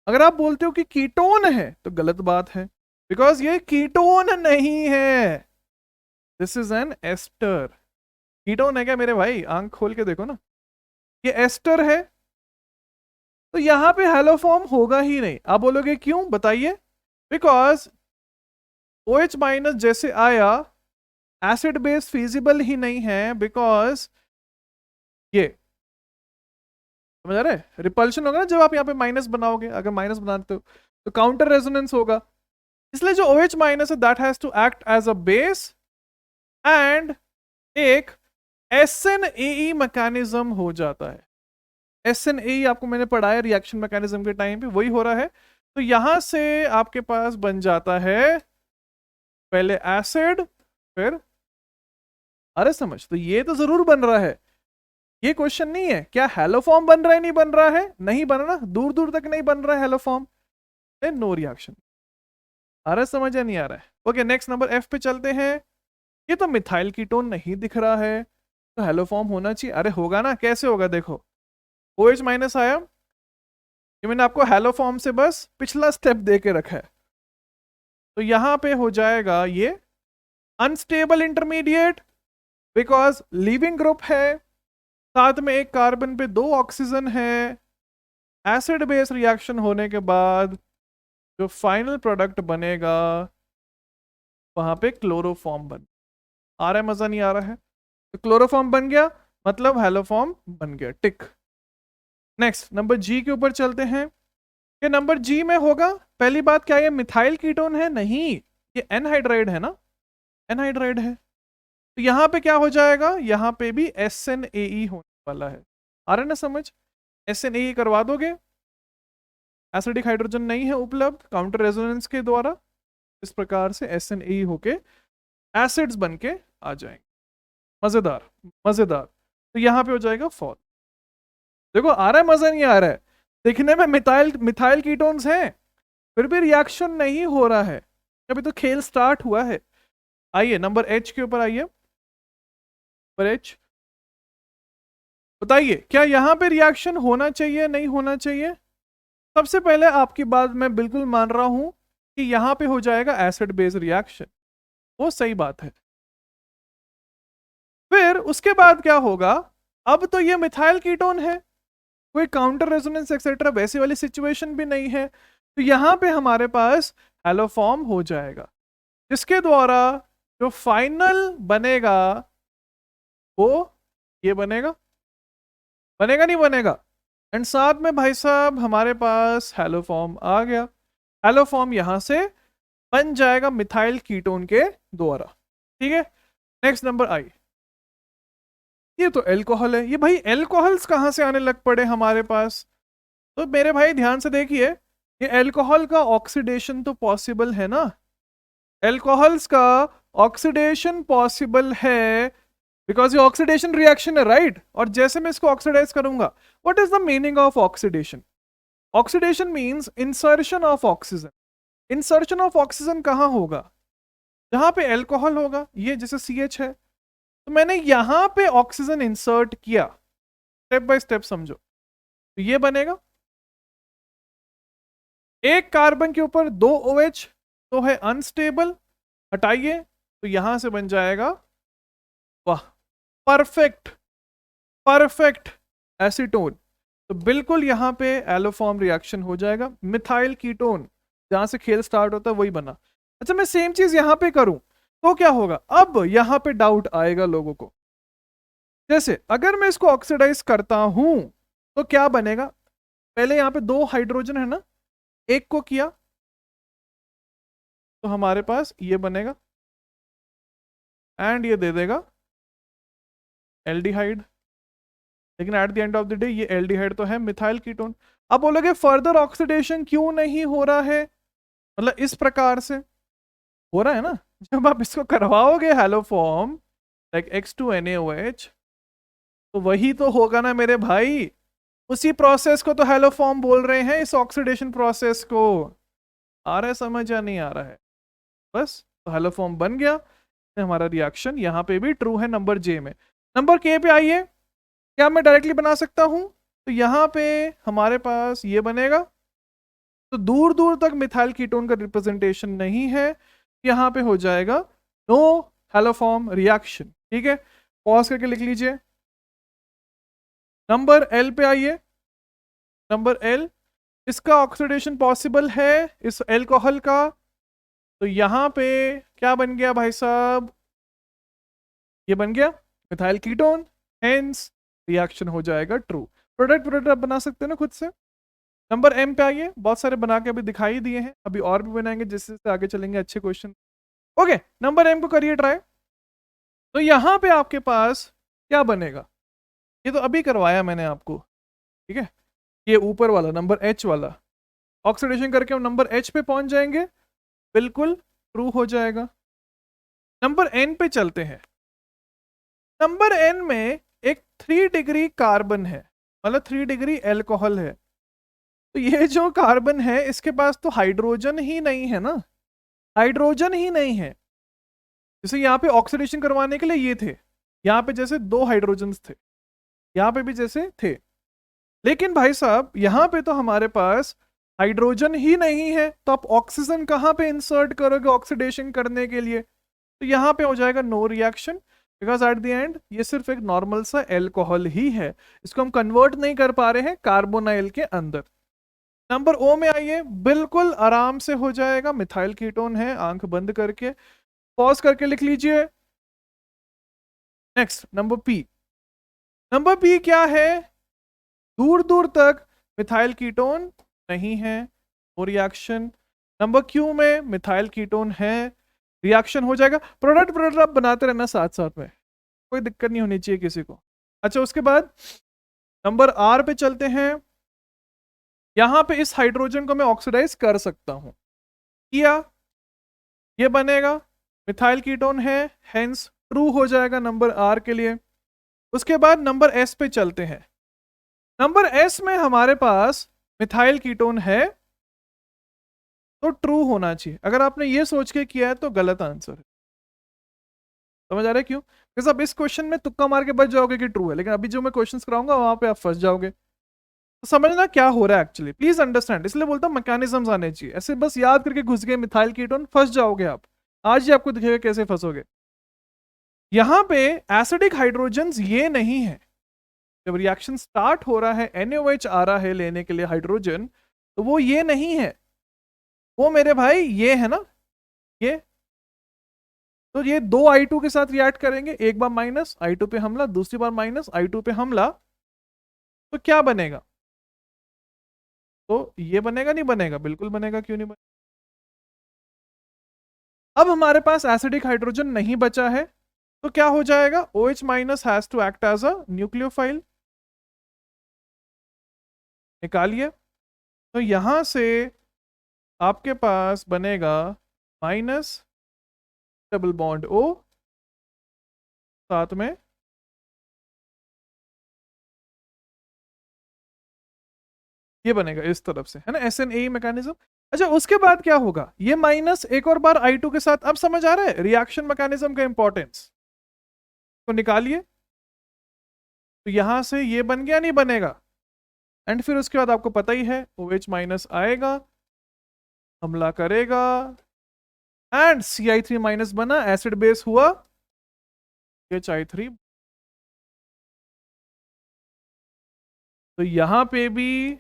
अगर आप बोलते हो कि कीटोन है तो गलत बात है, बिकॉज ये कीटोन नहीं है, this is an ester. Ketone है क्या मेरे भाई? आंख खोल के देखो ना, ये एस्टर है, तो यहां पे हेलोफॉर्म होगा ही नहीं। आप बोलोगे क्यों, बताइए। बिकॉज OH- जैसे आया, एसिड बेस फिजिबल ही नहीं है, बिकॉज ये समझ आ रहा है, रिपल्शन होगा ना जब आप यहाँ पे माइनस बनाओगे, अगर माइनस बनाते हो तो काउंटर रेजोनेंस होगा। इसलिए जो OH- है that has to act as a base and एक SNAE मैकेनिज्म हो जाता है। SNAE आपको मैंने पढ़ाया रिएक्शन मैकेनिज्म के टाइम पे, वही हो रहा है। तो यहां से आपके पास बन जाता है पहले एसिड, फिर, अरे समझ, तो ये तो जरूर बन रहा है, ये क्वेश्चन नहीं है क्या हेलोफॉर्म बन रहा है नहीं बन रहा है, नहीं बन रहा, दूर दूर तक नहीं बन रहा है हेलोफॉर्म, नो रिएक्शन। आ रहा है समझ या नहीं आ रहा है? ओके नेक्स्ट नंबर एफ पे चलते हैं। ये तो मिथाइल कीटोन नहीं दिख रहा है, तो हेलोफॉर्म होना चाहिए। अरे होगा ना, कैसे होगा, देखो OH- आया, ये मैंने आपको हेलोफॉर्म से बस पिछला स्टेप दे के रखा है, तो यहां पे हो जाएगा ये unstable intermediate because leaving group है, साथ में एक कार्बन पे 2 ऑक्सीजन है। एसिड बेस रिएक्शन होने के बाद जो फाइनल प्रोडक्ट बनेगा वहां पे क्लोरोफॉर्म बन, आ रहा है मजा नहीं आ रहा है? तो क्लोरोफॉर्म बन गया मतलब हेलोफॉर्म बन गया, टिक। नेक्स्ट नंबर जी के ऊपर चलते हैं कि नंबर जी में होगा, पहली बात क्या ये मिथाइल कीटोन है? नहीं, ये एनहाइड्राइड है ना, एनहाइड्राइड है। तो यहाँ पे क्या हो जाएगा, यहाँ पे भी SNAE होने वाला है। आ रहा है ना समझ? SNAE करवा दोगे, एसिडिक हाइड्रोजन नहीं है उपलब्ध काउंटर रेजोनेंस के द्वारा, इस प्रकार से SNAE होके एसिड्स बन के आ जाएंगे। मजेदार मजेदार। तो यहाँ पे हो जाएगा फॉल। देखो आ रहा है मजा नहीं आ रहा है? दिखने में मिथाइल कीटोन्स हैं, फिर भी रिएक्शन नहीं हो रहा है, अभी तो खेल स्टार्ट हुआ है। आइए नंबर H के ऊपर आइए, नंबर H बताइए क्या यहाँ पे रिएक्शन होना चाहिए नहीं होना चाहिए? सबसे पहले आपकी बात मैं बिल्कुल मान रहा हूं कि यहाँ पे हो जाएगा एसिड बेस रिएक्शन, वो सही बात है। फिर उसके बाद क्या होगा, अब तो ये मिथाइल कीटोन है, कोई काउंटर रेजोनेंस एक्सेट्रा वैसी वाली सिचुएशन भी नहीं है, तो यहाँ पे हमारे पास हेलोफॉर्म हो जाएगा, जिसके द्वारा जो फाइनल बनेगा वो ये बनेगा, बनेगा नहीं बनेगा? एंड साथ में भाई साहब हमारे पास हेलोफॉर्म आ गया, हेलोफॉर्म यहां से बन जाएगा मिथाइल कीटोन के द्वारा। ठीक है, नेक्स्ट नंबर आई, ये तो एल्कोहल है। ये भाई एल्कोहल्स कहां से आने लग पड़े हमारे पास? तो मेरे भाई ध्यान से देखिए, ये एल्कोहल का ऑक्सीडेशन तो पॉसिबल है ना, एल्कोहल्स का ऑक्सीडेशन पॉसिबल है बिकॉज ये ऑक्सीडेशन रिएक्शन है, राइट? और जैसे मैं इसको ऑक्सीडाइज करूंगा, what is the meaning of oxidation? Oxidation means insertion of oxygen. Insertion of oxygen कहां होगा? जहां पे एल्कोहल होगा, ये जैसे CH है, तो मैंने यहां पे ऑक्सीजन इंसर्ट किया, स्टेप बाय स्टेप समझो, तो ये बनेगा एक कार्बन के ऊपर 2 OH, तो है अनस्टेबल, हटाइए तो यहां से बन जाएगा, वाह परफेक्ट परफेक्ट एसीटोन। तो बिल्कुल यहाँ पे एलोफॉर्म रिएक्शन हो जाएगा, मिथाइल कीटोन जहां से खेल स्टार्ट होता है वही बना। अच्छा मैं सेम चीज यहाँ पे करूं तो क्या होगा? अब यहाँ पे डाउट आएगा लोगों को, जैसे अगर मैं इसको ऑक्सीडाइज करता हूं तो क्या बनेगा? पहले यहाँ पे 2 हाइड्रोजन है ना, एक को किया तो हमारे पास ये बनेगा एंड ये दे देगा एल्डिहाइड, लेकिन eight the end of the day ये एल्डिहाइड तो है मिथाइल कीटोन। अब बोलोगे फर्दर ऑक्सीडेशन क्यों नहीं हो रहा है? मतलब इस प्रकार से हो रहा है ना, जब आप इसको करवाओगे हेलोफॉर्म लाइक X2NaOH, तो वही तो होगा ना मेरे भाई, उसी प्रोसेस को तो हेलोफॉर्म बोल रहे हैं, इस ऑक्सीडेशन प्रोसेस को। आ रहा है समझ या नहीं आ रहा है? बस तो हेलोफॉर्म बन गया, हमारा रिएक्शन यहाँ पे भी ट्रू है नंबर J में। नंबर K पे आइए, क्या मैं डायरेक्टली बना सकता हूं? तो यहाँ पे हमारे पास ये बनेगा, तो दूर दूर तक मिथाइल कीटोन का रिप्रेजेंटेशन नहीं है, यहाँ पे हो जाएगा नो हेलोफॉर्म रिएक्शन। ठीक है, पॉज करके लिख लीजिए। नंबर L पे आइए, नंबर L, इसका ऑक्सीडेशन पॉसिबल है इस एल्कोहल का, तो यहाँ पे क्या बन गया भाई साहब? ये बन गया मिथाइल कीटोन, हेंस रिएक्शन हो जाएगा ट्रू। प्रोडक्ट आप बना सकते हो ना खुद से। नंबर M पे आइए, बहुत सारे बना के अभी दिखाई दिए हैं, अभी और भी बनाएंगे जिससे आगे चलेंगे अच्छे क्वेश्चन। ओके नंबर M को करिए ट्राई। तो यहाँ पे आपके पास क्या बनेगा? ये तो अभी करवाया मैंने आपको, ठीक है, ये ऊपर वाला नंबर H वाला ऑक्सीडेशन करके हम नंबर H पे पहुंच जाएंगे, बिल्कुल ट्रू हो जाएगा। नंबर N पे चलते हैं। नंबर N में एक 3 डिग्री कार्बन है, मतलब 3 डिग्री एल्कोहल है, तो ये जो कार्बन है इसके पास तो हाइड्रोजन ही नहीं है ना, हाइड्रोजन ही नहीं है। जैसे यहाँ पे ऑक्सीडेशन करवाने के लिए ये थे, यहाँ पे जैसे 2 हाइड्रोजन थे, यहाँ पे भी जैसे थे, लेकिन भाई साहब यहाँ पे तो हमारे पास हाइड्रोजन ही नहीं है, तो आप ऑक्सीजन कहाँ पे इंसर्ट करोगे ऑक्सीडेशन करने के लिए? तो यहाँ पे हो जाएगा no reaction, because at the end ये सिर्फ एक नॉर्मल सा एल्कोहल ही है, इसको हम कन्वर्ट नहीं कर पा रहे हैं कार्बोनाइल के अंदर। नंबर ओ में आइए, बिल्कुल आराम से हो जाएगा, मिथाइल कीटोन है, आंख बंद करके पॉज करके लिख लीजिए। Next number P. Number P क्या है? दूर दूर तक मिथाइल कीटोन नहीं है, वो रिएक्शन। नंबर क्यू में मिथाइल कीटोन है, रिएक्शन हो जाएगा। प्रोडक्ट प्रोडक्ट आप बनाते रहना साथ साथ में, कोई दिक्कत नहीं होनी चाहिए किसी को। अच्छा, उसके बाद नंबर आर पे चलते हैं। यहां पे इस हाइड्रोजन को मैं ऑक्सीडाइज कर सकता हूं, किया, ये बनेगा, मिथाइल कीटोन है, हेंस ट्रू हो जाएगा नंबर आर के लिए। उसके बाद नंबर एस पे चलते हैं। नंबर एस में हमारे पास मिथाइल कीटोन है, तो ट्रू होना चाहिए। अगर आपने ये सोच के किया है तो गलत आंसर है। समझ आ रहा है क्यों? बिकॉज आप इस क्वेश्चन में तुक्का मार के बच जाओगे कि ट्रू है, लेकिन अभी जो मैं क्वेश्चंस कराऊंगा वहां पे आप फंस जाओगे। तो समझना क्या हो रहा है एक्चुअली, प्लीज अंडरस्टैंड। इसलिए बोलता हूँ मैकेनिज्म्स आने चाहिए, ऐसे बस याद करके घुस गए मिथाइल कीटोन, फंस जाओगे आप। आज ही आपको दिखेगा कैसे फंसोगे। यहां पे एसिडिक हाइड्रोजन्स ये नहीं है। जब रिएक्शन स्टार्ट हो रहा है, NaOH आ रहा है लेने के लिए हाइड्रोजन, तो वो ये नहीं है, वो मेरे भाई ये है ना, ये। तो ये दो I2 के साथ रिएक्ट करेंगे, एक बार माइनस I2 पे हमला, दूसरी बार माइनस I2 पे हमला, तो क्या बनेगा? तो ये बनेगा, नहीं बनेगा? बिल्कुल बनेगा, क्यों नहीं बनेगा। अब हमारे पास एसिडिक हाइड्रोजन नहीं बचा है, तो क्या हो जाएगा? OH minus has to act as a nucleophile. निकालिए। तो यहां से आपके पास बनेगा माइनस डबल बॉन्ड O, साथ में ये बनेगा इस तरफ से, है ना, SNA मैकेनिज्म। अच्छा, उसके बाद क्या होगा? ये माइनस एक और बार I2 के साथ। अब समझ आ रहा है रिएक्शन मैकेनिज्म का इंपॉर्टेंस? तो निकालिए। तो यहां से ये बन गया, नहीं बनेगा? एंड फिर उसके बाद आपको पता ही है OH माइनस आएगा, हमला करेगा, एंड CI3 माइनस बना, एसिड बेस हुआ HI3। तो यहां पे भी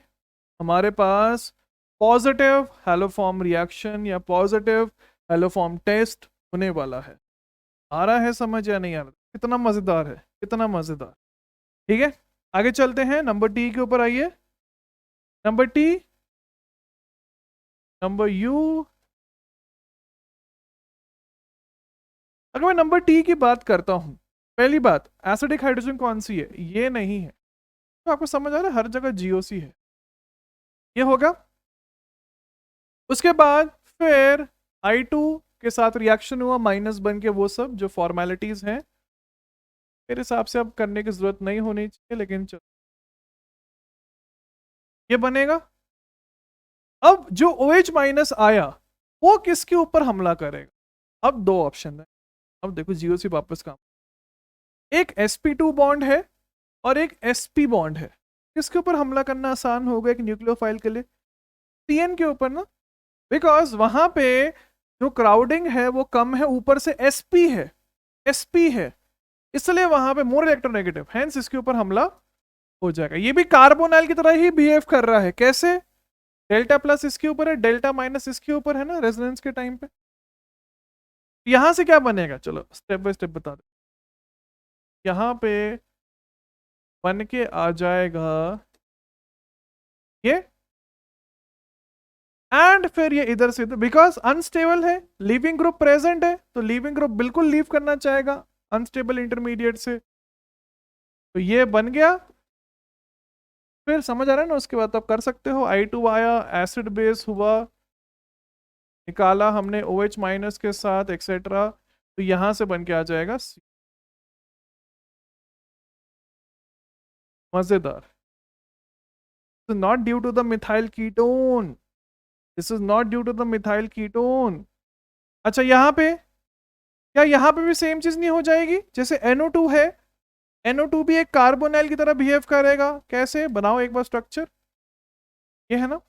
हमारे पास पॉजिटिव हैलोफॉर्म रिएक्शन या पॉजिटिव हैलोफॉर्म टेस्ट होने वाला है। आ रहा है समझ या नहीं आ रहा? कितना मजेदार है, कितना मजेदार। ठीक है, आगे चलते हैं। नंबर टी के ऊपर आइए। Number T, number you. अगर मैं नंबर टी की बात करता हूं, पहली बात, एसिडिक हाइड्रोजन कौन सी है? ये नहीं है। तो आपको समझ आ रहा है, हर जगह GOC है, ये होगा। उसके बाद फिर I2 के साथ रिएक्शन हुआ, माइनस बन के, वो सब जो फॉर्मेलिटीज हैं मेरे हिसाब से अब करने की जरूरत नहीं होनी चाहिए, लेकिन चलो ये बनेगा। अब जो OH माइनस आया वो किसके ऊपर हमला करेगा? अब दो ऑप्शन है। अब देखो GOC वापस काम, एक sp2 बॉन्ड है और एक sp बॉन्ड है। किसके ऊपर हमला करना आसान होगा एक न्यूक्लियोफाइल के लिए? CN के ऊपर ना, बिकॉज वहां पे जो क्राउडिंग है वो कम है, ऊपर से sp है, sp है, इसलिए वहां पे मोर इलेक्ट्रोनेगेटिव, हेंस इसके ऊपर हमला हो जाएगा। ये भी कार्बोनाइल की तरह ही बिहेव कर रहा है। कैसे? डेल्टा प्लस इसके ऊपर है, डेल्टा माइनस इसके ऊपर है ना, रेजोनेंस के टाइम पे। यहां से क्या बनेगा? चलो स्टेप बाय स्टेप बता दे। यहां पे बन के आ जाएगा ये, एंड फिर ये इधर से इधर, बिकॉज अनस्टेबल है, लीविंग ग्रुप प्रेजेंट है, तो लीविंग ग्रुप बिल्कुल लीव करना चाहेगा अनस्टेबल इंटरमीडिएट से। तो ये बन गया। फिर समझ आ रहा है ना? उसके बाद आप कर सकते हो, I2 आया, एसिड बेस हुआ, निकाला हमने OH माइनस के साथ एक्सेट्रा, तो यहां से बन के आ जाएगा C। मजेदार। Not due to the methyl ketone, this is not due to the methyl ketone. अच्छा, यहां पे क्या, यहां पे भी सेम चीज नहीं हो जाएगी? जैसे NO2 है, NO2 भी एक कार्बोनाइल की तरह बिहेव करेगा। कैसे? बनाओ एक बार स्ट्रक्चर, ये है ना,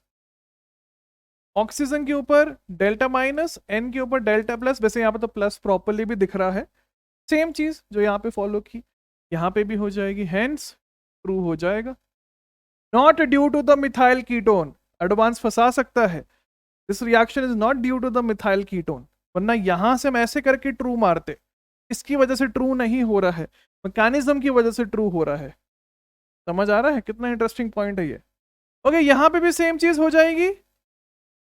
ऑक्सीजन के ऊपर डेल्टा माइनस, एन के ऊपर डेल्टा प्लस, वैसे यहाँ पे तो प्लस प्रॉपरली भी दिख रहा है, सेम चीज जो यहाँ पे फॉलो की यहाँ पे भी हो जाएगी, हेंस ट्रू हो जाएगा। Not due to the methyl ketone, advance फंसा सकता है, this reaction is not due to the methyl ketone, वरना यहां से हम ऐसे करके ट्रू मारते, इसकी वजह से ट्रू नहीं हो रहा है, मैकेनिज्म की वजह से ट्रू हो रहा है। समझ आ रहा है कितना इंटरेस्टिंग पॉइंट है ये। ओके यहाँ पे भी सेम चीज हो जाएगी,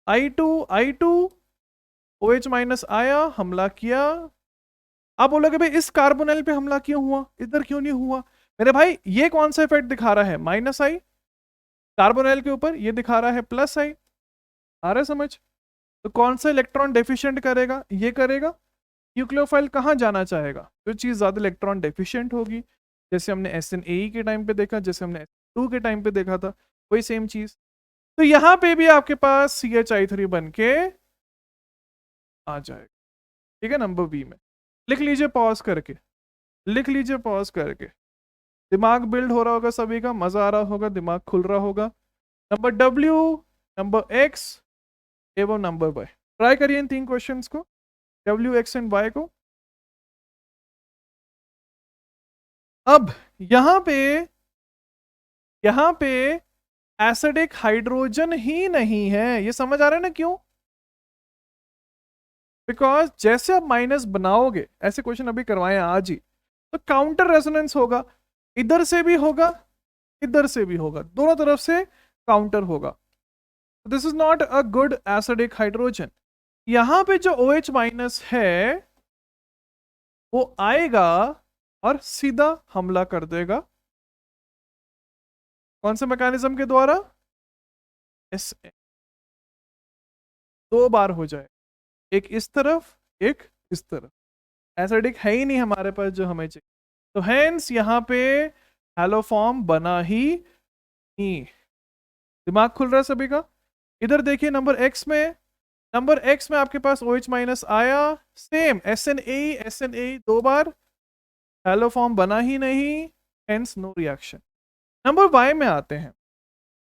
I2 OH माइनस आया, हमला किया। आप बोलोगे भाई इस कार्बोनिल पे हमला क्यों हुआ, इधर क्यों नहीं हुआ? मेरे भाई ये कौन सा इफेक्ट दिखा रहा है, माइनस आई, कार्बोनिल के ऊपर ये दिखा रहा है प्लस आई, आ रहा है समझ? तो कौन सा इलेक्ट्रॉन डेफिशिएंट करेगा, ये करेगा। न्यूक्लियोफाइल कहाँ जाना चाहेगा, जो चीज़ ज़्यादा इलेक्ट्रॉन डेफिशिएंट होगी, जैसे हमने SNAE के टाइम पे देखा, जैसे हमने SN2 के टाइम पे देखा था, वही सेम चीज़। तो यहाँ पे भी आपके पास CHI3 बन के आ जाएगा, ठीक है, नंबर बी में। लिख लीजिए पॉज करके, लिख लीजिए पॉज करके, दिमाग बिल्ड हो रहा होगा सभी का, मज़ा आ रहा होगा, दिमाग खुल रहा होगा। नंबर W, नंबर X एवं नंबर Y, ट्राई करिए इन 3 क्वेश्चंस को, W, X एंड Y को। अब यहां पे एसिडिक हाइड्रोजन ही नहीं है, ये समझ आ रहा है ना क्यों? बिकॉज जैसे आप माइनस बनाओगे, ऐसे क्वेश्चन अभी करवाए आज ही, तो काउंटर रेजोनेंस होगा, इधर से भी होगा, इधर से भी होगा, दोनों तरफ से काउंटर होगा। This is not a good acidic hydrogen. यहां पे जो OH माइनस है वो आएगा और सीधा हमला कर देगा, कौन से मैकेनिज्म के द्वारा, एस, 2 बार हो जाए, एक इस तरफ एक इस तरफ, एसिडिक है ही नहीं हमारे पास जो हमें चाहिए, तो हेंस यहाँ पे हैलोफॉर्म बना ही नहीं। दिमाग खुल रहा है सभी का। इधर देखिए नंबर एक्स में, नंबर एक्स में आपके पास OH माइनस आया, सेम SNA 2 बार, हैलोफॉर्म बना ही नहीं, hence no reaction. Number Y में आते हैं,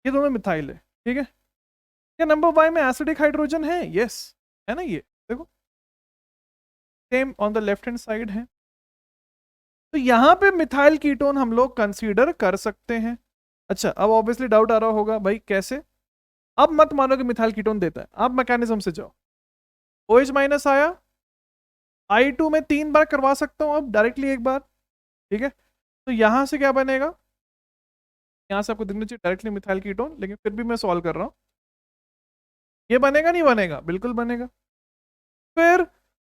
ये दोनों मिथाइल है, ठीक है, क्या नंबर वाई में एसिडिक हाइड्रोजन है? यस, है ना, ये देखो same on the left hand side है, तो यहां पे मिथाइल कीटोन हम लोग कंसीडर कर सकते हैं। अच्छा अब ऑब्वियसली डाउट आ रहा होगा भाई कैसे, अब मत मानो कि मिथाइल कीटोन देता है, आप मैकेनिज्म से जाओ, OH माइनस आया, I2 में 3 बार करवा सकता हूं अब डायरेक्टली एक बार, ठीक है, तो यहां से क्या बनेगा, यहां से आपको दिखना चाहिए डायरेक्टली मिथाइल कीटोन, लेकिन फिर भी मैं सॉल्व कर रहा हूं, ये बनेगा नहीं बनेगा, बिल्कुल बनेगा। फिर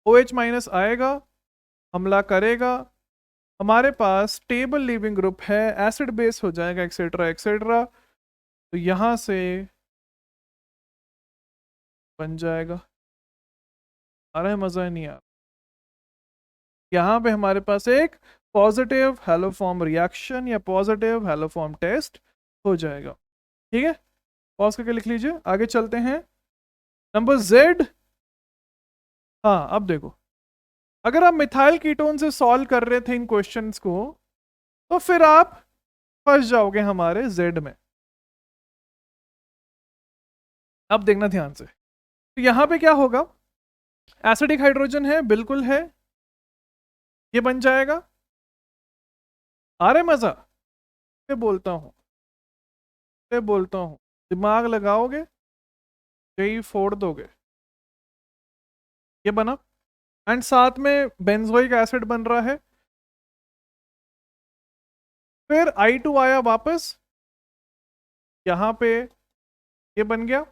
OH माइनस आएगा, हमला करेगा, हमारे पास स्टेबल लीविंग ग्रुप है, एसिड बेस हो जाएगा, एक्सेट्रा एक्सेट्रा, तो यहां से बन जाएगा। आ रहा है मजा, नहीं आ रहा? यहाँ पे हमारे पास एक पॉजिटिव हैलोफॉर्म रिएक्शन या पॉजिटिव हैलोफॉर्म टेस्ट हो जाएगा, ठीक है, पॉज करके लिख लीजिए, आगे चलते हैं। नंबर Z, हाँ अब देखो, अगर आप मिथाइल कीटोन से सॉल्व कर रहे थे इन क्वेश्चंस को, तो फिर आप फंस जाओगे हमारे Z में। अब देखना ध्यान से, तो यहां पे क्या होगा, एसिडिक हाइड्रोजन है, बिल्कुल है, ये बन जाएगा। आ रहे मजा, मैं बोलता हूं, मैं बोलता हूं, दिमाग लगाओगे यही फोड़ दोगे, ये बना, एंड साथ में बेंजोइक एसिड बन रहा है, फिर I2 आया वापस, यहां पे ये बन गया,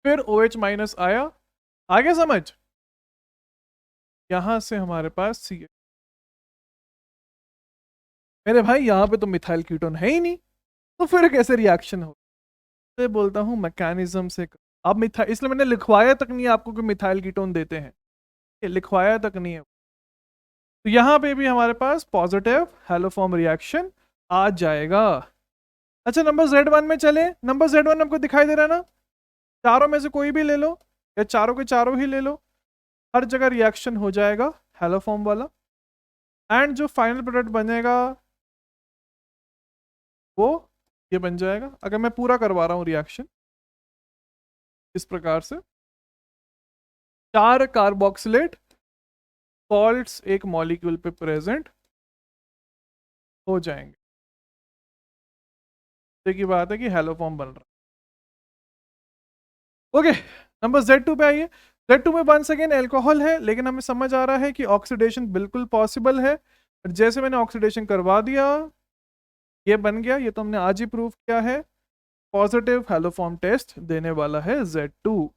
फिर OH माइनस आया, आगे समझ, यहां से हमारे पास CH, मेरे भाई यहां पे तो मिथाइल कीटोन है ही नहीं, तो फिर कैसे रिएक्शन हो? तो बोलता हूं मैकेनिज्म से आप मिथाइल, इसलिए मैंने लिखवाया तक नहीं आपको कि मिथाइल कीटोन देते हैं, ये लिखवाया तक नहीं है। तो यहां पे भी हमारे पास पॉजिटिव हैलोफॉर्म रिएक्शन आ जाएगा। अच्छा नंबर Z1 में चले, नंबर Z1 आपको दिखाई दे रहा है ना, चारों में से कोई भी ले लो या चारों के चारों ही ले लो, हर जगह रिएक्शन हो जाएगा हैलोफॉर्म वाला, एंड जो फाइनल प्रोडक्ट बनेगा वो ये बन जाएगा। अगर मैं पूरा करवा रहा हूँ रिएक्शन, इस प्रकार से 4 कार्बोक्सिलेट सॉल्ट्स एक मॉलिक्यूल पे प्रेजेंट हो जाएंगे। तो की बात है कि हैलोफॉर्म बन रहा है। ओके, नंबर Z2 पे आइए। Z2 में वंस अगेन एल्कोहल है, लेकिन हमें समझ आ रहा है कि ऑक्सीडेशन बिल्कुल पॉसिबल है। जैसे मैंने ऑक्सीडेशन करवा दिया, ये बन गया। ये तो हमने आज ही प्रूव किया है। पॉजिटिव हैलोफॉर्म टेस्ट देने वाला है Z2।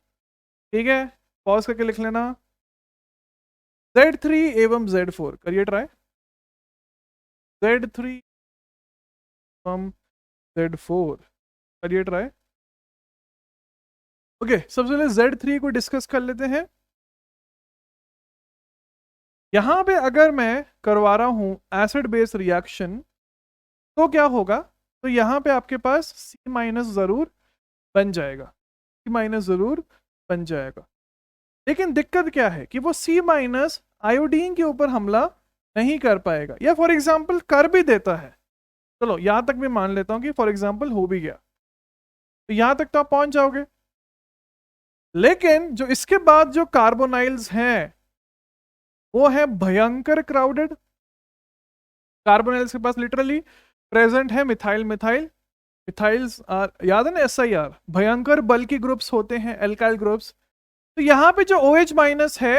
ठीक है, पॉज करके लिख लेना। Z3 एवं Z4 करिए ट्राई। Z3 एवं Z4 करिए ट्राई। ओके, सबसे पहले Z3 को डिस्कस कर लेते हैं। यहां पे अगर मैं करवा रहा हूं एसिड बेस रिएक्शन तो क्या होगा, तो यहां पे आपके पास C- जरूर बन जाएगा, C- जरूर बन जाएगा। लेकिन दिक्कत क्या है कि वो C- आयोडीन के ऊपर हमला नहीं कर पाएगा, या फॉर एग्जाम्पल कर भी देता है। चलो यहां तक भी मान लेता हूं कि फॉर एग्जाम्पल हो भी गया, तो यहां तक तो आप पहुंच जाओगे। लेकिन जो इसके बाद जो कार्बोनाइल्स हैं वो है भयंकर क्राउडेड। कार्बोनाइल्स के पास लिटरली प्रेजेंट है मिथाइल मिथाइल। मिथाइल्स आर, याद है ना SIR, भयंकर बल्कि ग्रुप्स होते हैं, एल्काइल ग्रुप्स। तो यहां पे जो OH- है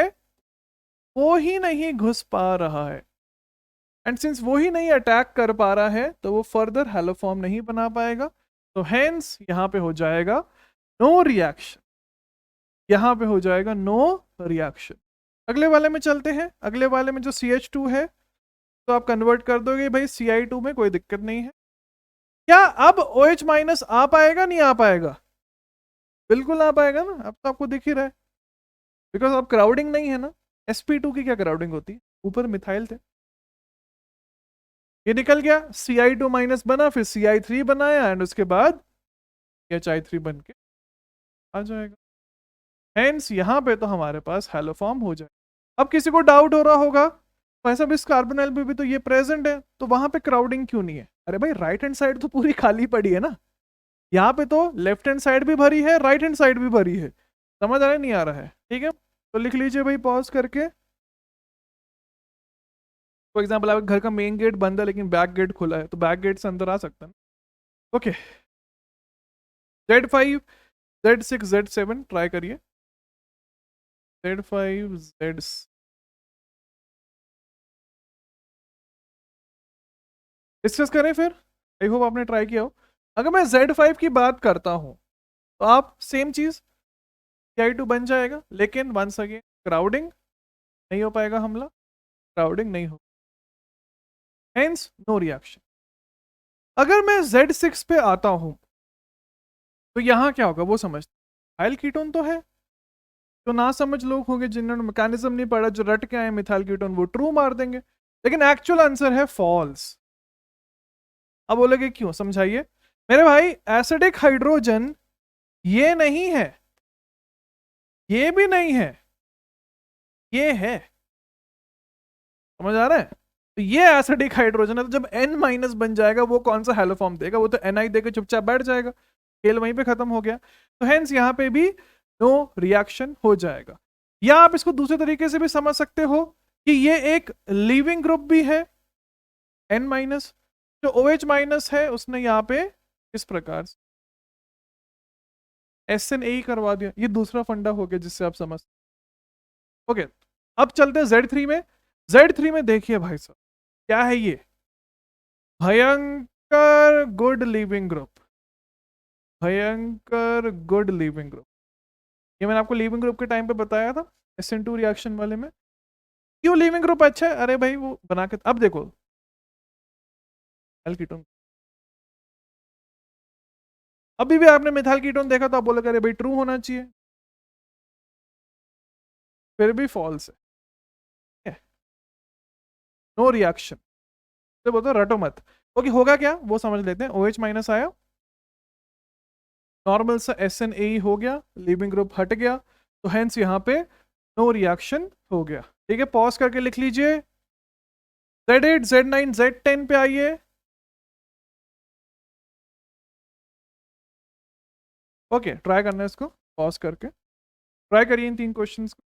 वो ही नहीं घुस पा रहा है, एंड सिंस वो ही नहीं अटैक कर पा रहा है तो वो फर्दर हैलोफॉर्म नहीं बना पाएगा। तो हेंस यहां पे हो जाएगा नो रिएक्शन, यहां पे हो जाएगा नो रिएक्शन। अगले वाले में चलते हैं। अगले वाले में जो CH2 है तो आप कन्वर्ट कर दोगे भाई Ci2 में, कोई दिक्कत नहीं है। क्या अब OH- आ पाएगा, नहीं आ पाएगा? बिल्कुल आ पाएगा ना, अब तो आपको दिख ही रहा है, बिकॉज अब क्राउडिंग नहीं है ना। sp2 की क्या क्राउडिंग होती है, ऊपर मिथाइल थे, ये निकल गया। Ci2- बना, फिर Ci3 बनाया, एंड उसके बाद HI3 बन के आ जाएगा। हेंस यहाँ पे तो हमारे पास हैलोफॉर्म हो जाए। अब किसी को डाउट हो रहा होगा भाई साहब इस कार्बोनाइल पे भी तो ये प्रेजेंट है, तो वहां पे क्राउडिंग क्यों नहीं है? अरे भाई राइट हैंड साइड तो पूरी खाली पड़ी है ना, यहाँ पे तो लेफ्ट हैंड साइड भी भरी है, राइट हैंड साइड भी भरी है। समझ आ रहा है, नहीं आ रहा है? ठीक है, तो लिख लीजिए भाई पॉज करके। फॉर एग्जाम्पल आपके घर का मेन गेट बंद है लेकिन बैक गेट खुला है, तो बैक गेट से अंदर आ सकता है। Okay, Z5 Z6 Z7 try करिए। Z5 Z, डिस्कस करें फिर। आई होप आपने ट्राई किया हो। अगर मैं Z5 की बात करता हूं तो आप सेम चीज Ci2 बन जाएगा, लेकिन वंस अगेन क्राउडिंग नहीं हो पाएगा, हमला क्राउडिंग नहीं हो, हेंस नो रिएक्शन। अगर मैं Z6 पे आता हूं तो यहां क्या होगा वो समझ। मिथाइल कीटोन तो है, तो ना समझ लोग होंगे जिन्होंने मैकेनिज्म नहीं पढ़ा, जो रट के आए मिथाइल कीटोन वो ट्रू मार देंगे, लेकिन एक्चुअल आंसर है फॉल्स। अब बोलोगे क्यों, समझाइए। मेरे भाई एसिडिक हाइड्रोजन ये नहीं है, ये भी नहीं है, ये है। समझ आ रहा है? तो ये एसिडिक हाइड्रोजन है, तो जब N- बन जाएगा वो कौन सा हैलोफॉर्म देगा, वो तो Ni देकर चुपचाप बैठ जाएगा, खेल वहीं पे खत्म हो गया। तो हेंस यहाँ पे भी नो रिएक्शन हो जाएगा। या आप इसको दूसरे तरीके से भी समझ सकते हो कि ये एक लीविंग ग्रुप भी है N-, जो OH- है उसने यहाँ पे इस प्रकार से SNA करवा दिया। ये दूसरा फंडा हो गया जिससे आप समझ। ओके, अब चलते हैं Z3 में। Z3 में देखिए भाई साहब क्या है ये, भयंकर गुड लिविंग ग्रुप, भयंकर गुड लिविंग ग्रुप। ये मैंने आपको लिविंग ग्रुप के टाइम पे बताया था SN2 रिएक्शन वाले में। क्यों लिविंग ग्रुप अच्छा है? अरे भाई वो बना के, अब देखो कीटोन, अभी भी आपने मिथाइल कीटोन देखा तो आप बोलोगे अरे भाई ट्रू होना चाहिए, फिर भी फॉल्स है, नो रिएक्शन। तो बोलते रटो मत। ओके, होगा क्या वो समझ लेते हैं। OH- आया, नॉर्मल सा SNA हो गया, लिविंग ग्रुप हट गया, तो हेंस यहाँ पे नो रिएक्शन हो गया। ठीक है, पॉज करके लिख लीजिए। Z8 Z9 Z10 पे आइए। ओके, ट्राई करना है इसको। पॉज करके ट्राई करिए इन 3 क्वेश्चंस को।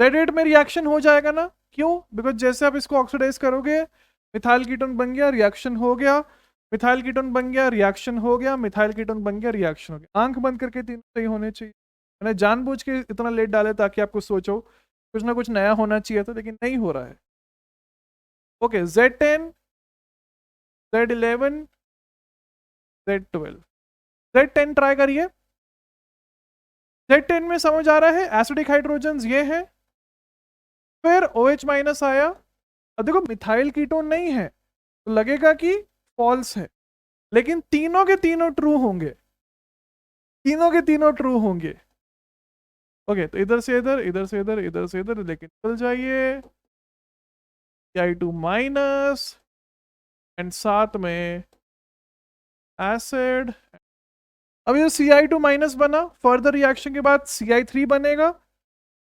Z8 में रिएक्शन हो जाएगा ना, क्यों? बिकॉज जैसे आप इसको ऑक्सीडाइज करोगे मिथाइल कीटोन बन गया, रिएक्शन हो गया, मिथाइल कीटोन बन गया, रिएक्शन हो गया, मिथाइल कीटोन बन गया, रिएक्शन हो गया। आंख बंद करके 3 सही होने चाहिए। मैंने जानबूझ के इतना लेट डाले ताकि आपको सोचो कुछ ना कुछ नया होना चाहिए था, लेकिन नहीं हो रहा है। Okay, Z10, Z11, Z12, Z10 try करिए। Z10 में समझ आ रहा है एसिडिक हाइड्रोजन ये है, फिर OH माइनस आया। अब देखो मिथाइल कीटोन नहीं है तो लगेगा कि फॉल्स है, लेकिन तीनों के तीनों ट्रू होंगे, तीनों के तीनों ट्रू होंगे। ओके, तो इधर से इधर, इधर से इधर, इधर से इधर, लेकिन चल जाइए Ci2 माइनस एंड साथ में एसिड। अब ये Ci2 माइनस बना, फर्दर रिएक्शन के बाद Ci3 बनेगा,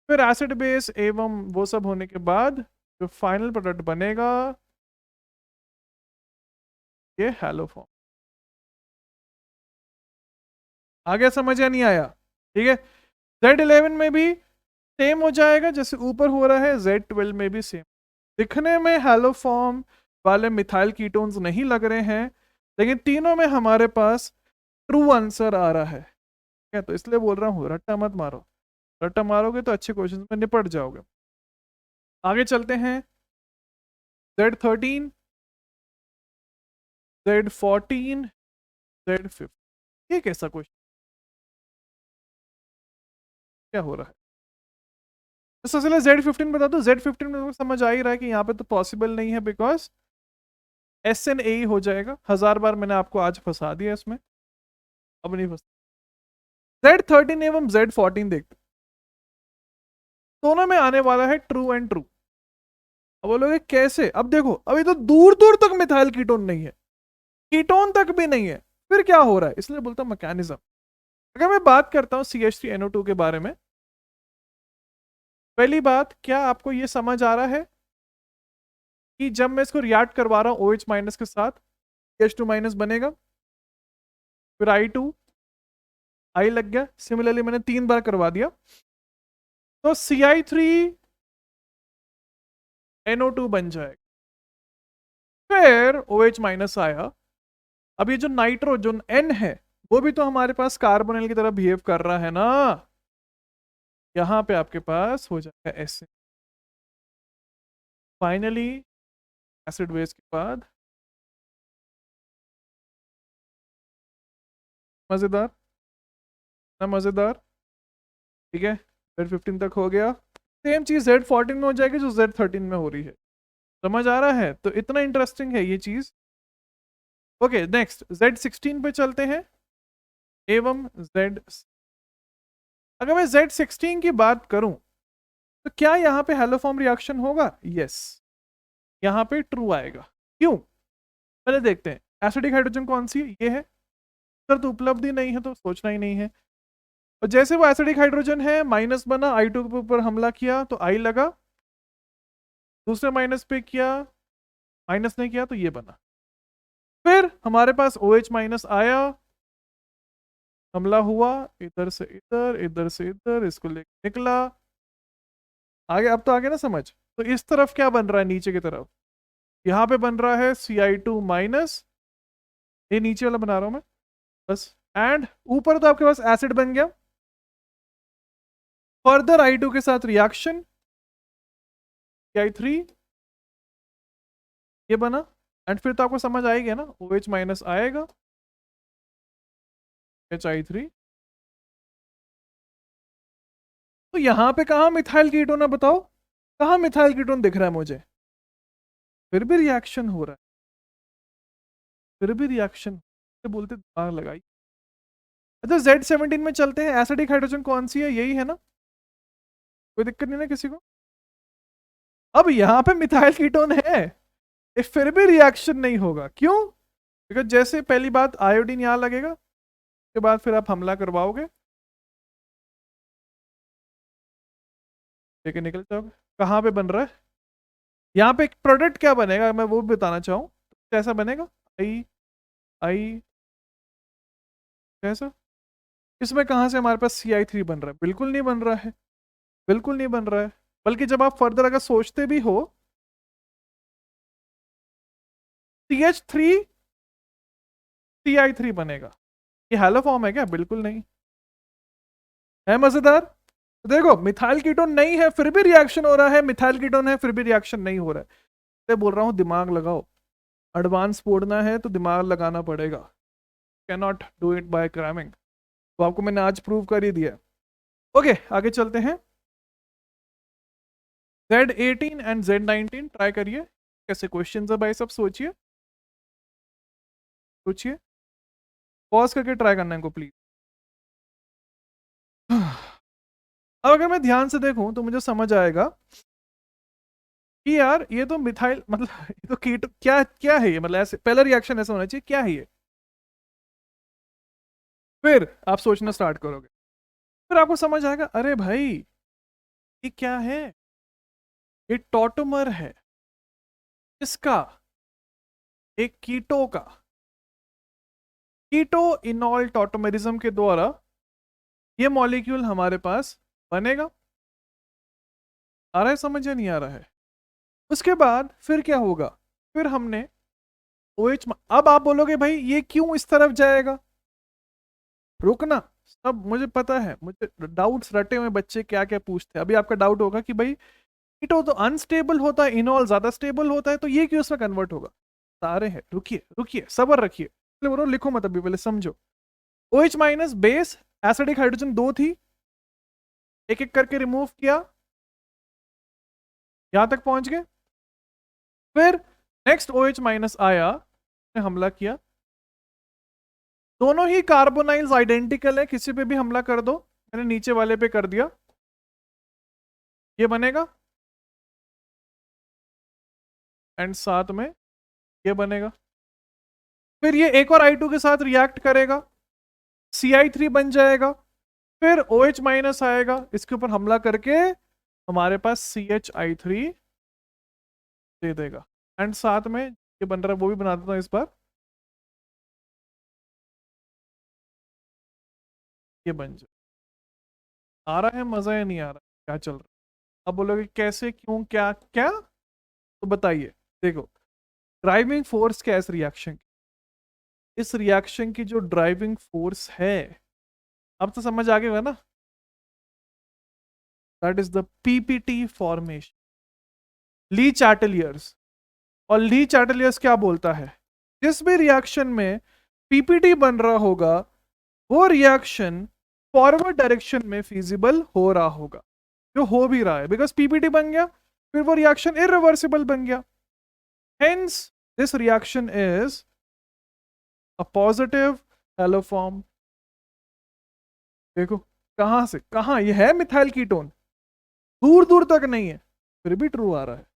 फिर एसिड बेस एवं वो सब होने के बाद जो फाइनल प्रोडक्ट बनेगा ये हैलो फॉर्म। आगे समझ या नहीं आया? ठीक है, Z11 में भी सेम हो जाएगा जैसे ऊपर हो रहा है, Z12 में भी सेम। दिखने में हैलो फॉर्म वाले मिथाइल कीटोन्स नहीं लग रहे हैं, लेकिन तीनों में हमारे पास ट्रू आंसर आ रहा है। ठीक है, तो इसलिए बोल रहा हूँ रट्टा मत मारो, रट्टा मारोगे तो अच्छे क्वेश्चन में निपट जाओगे। आगे चलते हैं, Z13, Z14, Z15। ये कैसा क्वेश्चन, क्या हो रहा है? तो सबसे पहले Z15 बता दो। Z15 में तो समझ आ ही रहा है कि यहाँ पे तो पॉसिबल नहीं है, बिकॉज SNA ही हो जाएगा। 1000 बार मैंने आपको आज फंसा दिया इसमें, अब नहीं फंसा। Z13 एवं Z14 देखते, दोनों में आने वाला है ट्रू एंड ट्रू। अब बोलोगे कैसे? अब देखो, अभी तो दूर दूर तक मिथाइल कीटोन नहीं है, कीटोन तक भी नहीं है, फिर क्या हो रहा है? इसलिए बोलता हूं मैकेनिज्म। अगर मैं बात करता हूं CH3NO2 के बारे में, पहली बात, क्या आपको ये समझ आ रहा है कि जब मैं इसको रिएक्ट करवा रहा हूं OH माइनस के साथ, CH2 माइनस बनेगा, फिर I लग गया, सिमिलरली मैंने 3 बार करवा दिया, तो Ci3NO2 बन जाएगा, फिर OH माइनस आया। अब ये जो नाइट्रोजन N है वो भी तो हमारे पास कार्बोनिल की तरह बिहेव कर रहा है ना, यहां पे आपके पास हो जाएगा ऐसे। फाइनली एसिड बेस के बाद मजेदार ना, मजेदार। ठीक है, Z15 तक हो गया, सेम चीज Z14 में हो जाएगी जो Z13 में हो रही है। समझ आ रहा है? तो इतना इंटरेस्टिंग है ये चीज। ओके, नेक्स्ट Z16 पे चलते हैं एवं Z। अगर मैं Z16 की बात करूं तो क्या यहाँ पे हैलोफॉर्म रिएक्शन होगा? यस, यहाँ पे ट्रू आएगा। क्यों? पहले देखते हैं, एसिडिक हाइड्रोजन कौन सी है? ये है सर, तो उपलब्धि नहीं है तो सोचना ही नहीं है। और जैसे वो एसिडिक हाइड्रोजन है, माइनस बना, I2 के ऊपर हमला किया तो I लगा, दूसरे माइनस पे किया, माइनस नहीं किया तो ये बना, फिर हमारे पास OH माइनस आया, हमला हुआ, इधर से इधर, इधर से इधर, इसको लेके निकला आगे। अब तो आगे ना समझ? तो इस तरफ क्या बन रहा है? नीचे की तरफ यहाँ पे बन रहा है Ci2 माइनस, ये नीचे वाला बना रहा हूं मैं बस, एंड ऊपर तो आपके पास एसिड बन गया, फर्दर I2 के साथ रिएक्शन Ci3 ये बना, एंड फिर तो आपको समझ आएगा ना, OH माइनस आएगा, Hi3। तो यहां पे कहा मिथाइल कीटोन है? बताओ कहा मिथाइल कीटोन दिख रहा है मुझे? फिर भी रिएक्शन हो रहा है, फिर भी रिएक्शन बोलते दिमाग लगाई। अच्छा, Z17 में चलते हैं, एसिडिक हाइड्रोजन कौन सी है? यही है ना, कोई दिक्कत नहीं ना किसी को? अब यहाँ पे मिथाइल कीटोन है, ये फिर भी रिएक्शन नहीं होगा, क्यों? बिकॉज जैसे पहली बात आयोडीन यहाँ लगेगा, उसके बाद फिर आप हमला करवाओगे, लेके निकल जाओगे। कहाँ पे बन रहा है? यहाँ पे एक प्रोडक्ट क्या बनेगा मैं वो भी बताना चाहूँ, कैसा बनेगा? आई आई कैसा इसमें कहाँ से हमारे पास CI3 बन रहा है? बिल्कुल नहीं बन रहा है, बिल्कुल नहीं बन रहा है। बल्कि जब आप फर्दर अगर सोचते भी हो, CH3 CI3 बनेगा। ये हैलो फॉर्म है क्या? बिल्कुल नहीं है। मजेदार। देखो मिथाइल कीटोन नहीं है फिर भी रिएक्शन हो रहा है, मिथाइल कीटोन है फिर भी रिएक्शन नहीं हो रहा है। मैं बोल रहा हूँ दिमाग लगाओ, एडवांस पढ़ना है तो दिमाग लगाना पड़ेगा, can not do it by cramming. तो आपको मैंने आज प्रूव कर ही दिया। ओके आगे चलते हैं। Z18 एंड Z19 ट्राई करिए, कैसे क्वेश्चन है भाई, सब सोचिए सोचिए, पॉज करके ट्राई करना है इनको प्लीज। अब अगर मैं ध्यान से देखूं तो मुझे समझ आएगा कि यार ये तो मिथाइल मतलब ये तो कीटो क्या क्या है ये, मतलब ऐसे पहला रिएक्शन ऐसा होना चाहिए, क्या है ये? फिर आप सोचना स्टार्ट करोगे, फिर आपको समझ आएगा अरे भाई ये क्या है, ये टॉटोमर है, इसका एक कीटो का, कीटो इनॉल टॉटोमेरिज्म के द्वारा ये मॉलिक्यूल हमारे पास बनेगा। आ रहा है समझ या नहीं आ रहा है? उसके बाद फिर क्या होगा, फिर हमने OH, अब आप बोलोगे भाई ये क्यों इस तरफ जाएगा, रुकना, सब मुझे पता है, मुझे डाउट्स रटे हुए बच्चे क्या क्या पूछते हैं। अभी आपका डाउट होगा कि भाई कीटो तो अनस्टेबल होता है, इनॉल ज्यादा स्टेबल होता है, तो ये क्यों इसमें कन्वर्ट होगा? सारे हैं, रुकिए रुकिए सबर रखिए, बोलो लिखो मत अभी, पहले समझो। OH minus base acidic hydrogen दो थी, एक एक करके रिमूव किया, यहां तक पहुंच गए। फिर नेक्स्ट OH माइनस आया, ने हमला किया, दोनों ही कार्बोनाइल्स आइडेंटिकल है, किसी पे भी हमला कर दो, मैंने नीचे वाले पे कर दिया, ये बनेगा, एंड साथ में ये बनेगा। फिर ये एक और I2 के साथ रिएक्ट करेगा, CI3 बन जाएगा, फिर OH माइनस आएगा, इसके ऊपर हमला करके हमारे पास CHI3 दे देगा, एंड साथ में ये बन रहा है वो भी बना देता हूं इस बार, ये बन जाए। आ रहा है मजा या नहीं आ रहा, क्या चल रहा है? अब बोलोगे कैसे, क्यों, क्या क्या, तो बताइए। देखो ड्राइविंग फोर्स क्या है इस रिएक्शन की, इस रिएक्शन की जो ड्राइविंग फोर्स है, अब तो समझ आ गया ना, that is the PPT formation, Le Chatelier's. और ली चैटलियर्स क्या बोलता है, जिस भी रिएक्शन में PPT बन रहा होगा वो रिएक्शन फॉरवर्ड डायरेक्शन में फिजिबल हो रहा होगा, जो हो भी रहा है, बिकॉज PPT बन गया, फिर वो रिएक्शन इरिवर्सिबल बन गया। Hence this reaction is a positive haloform. देखो कहां से कहां ये है मिथाइल कीटोन, दूर दूर तक नहीं है, फिर भी ट्रू आ रहा है,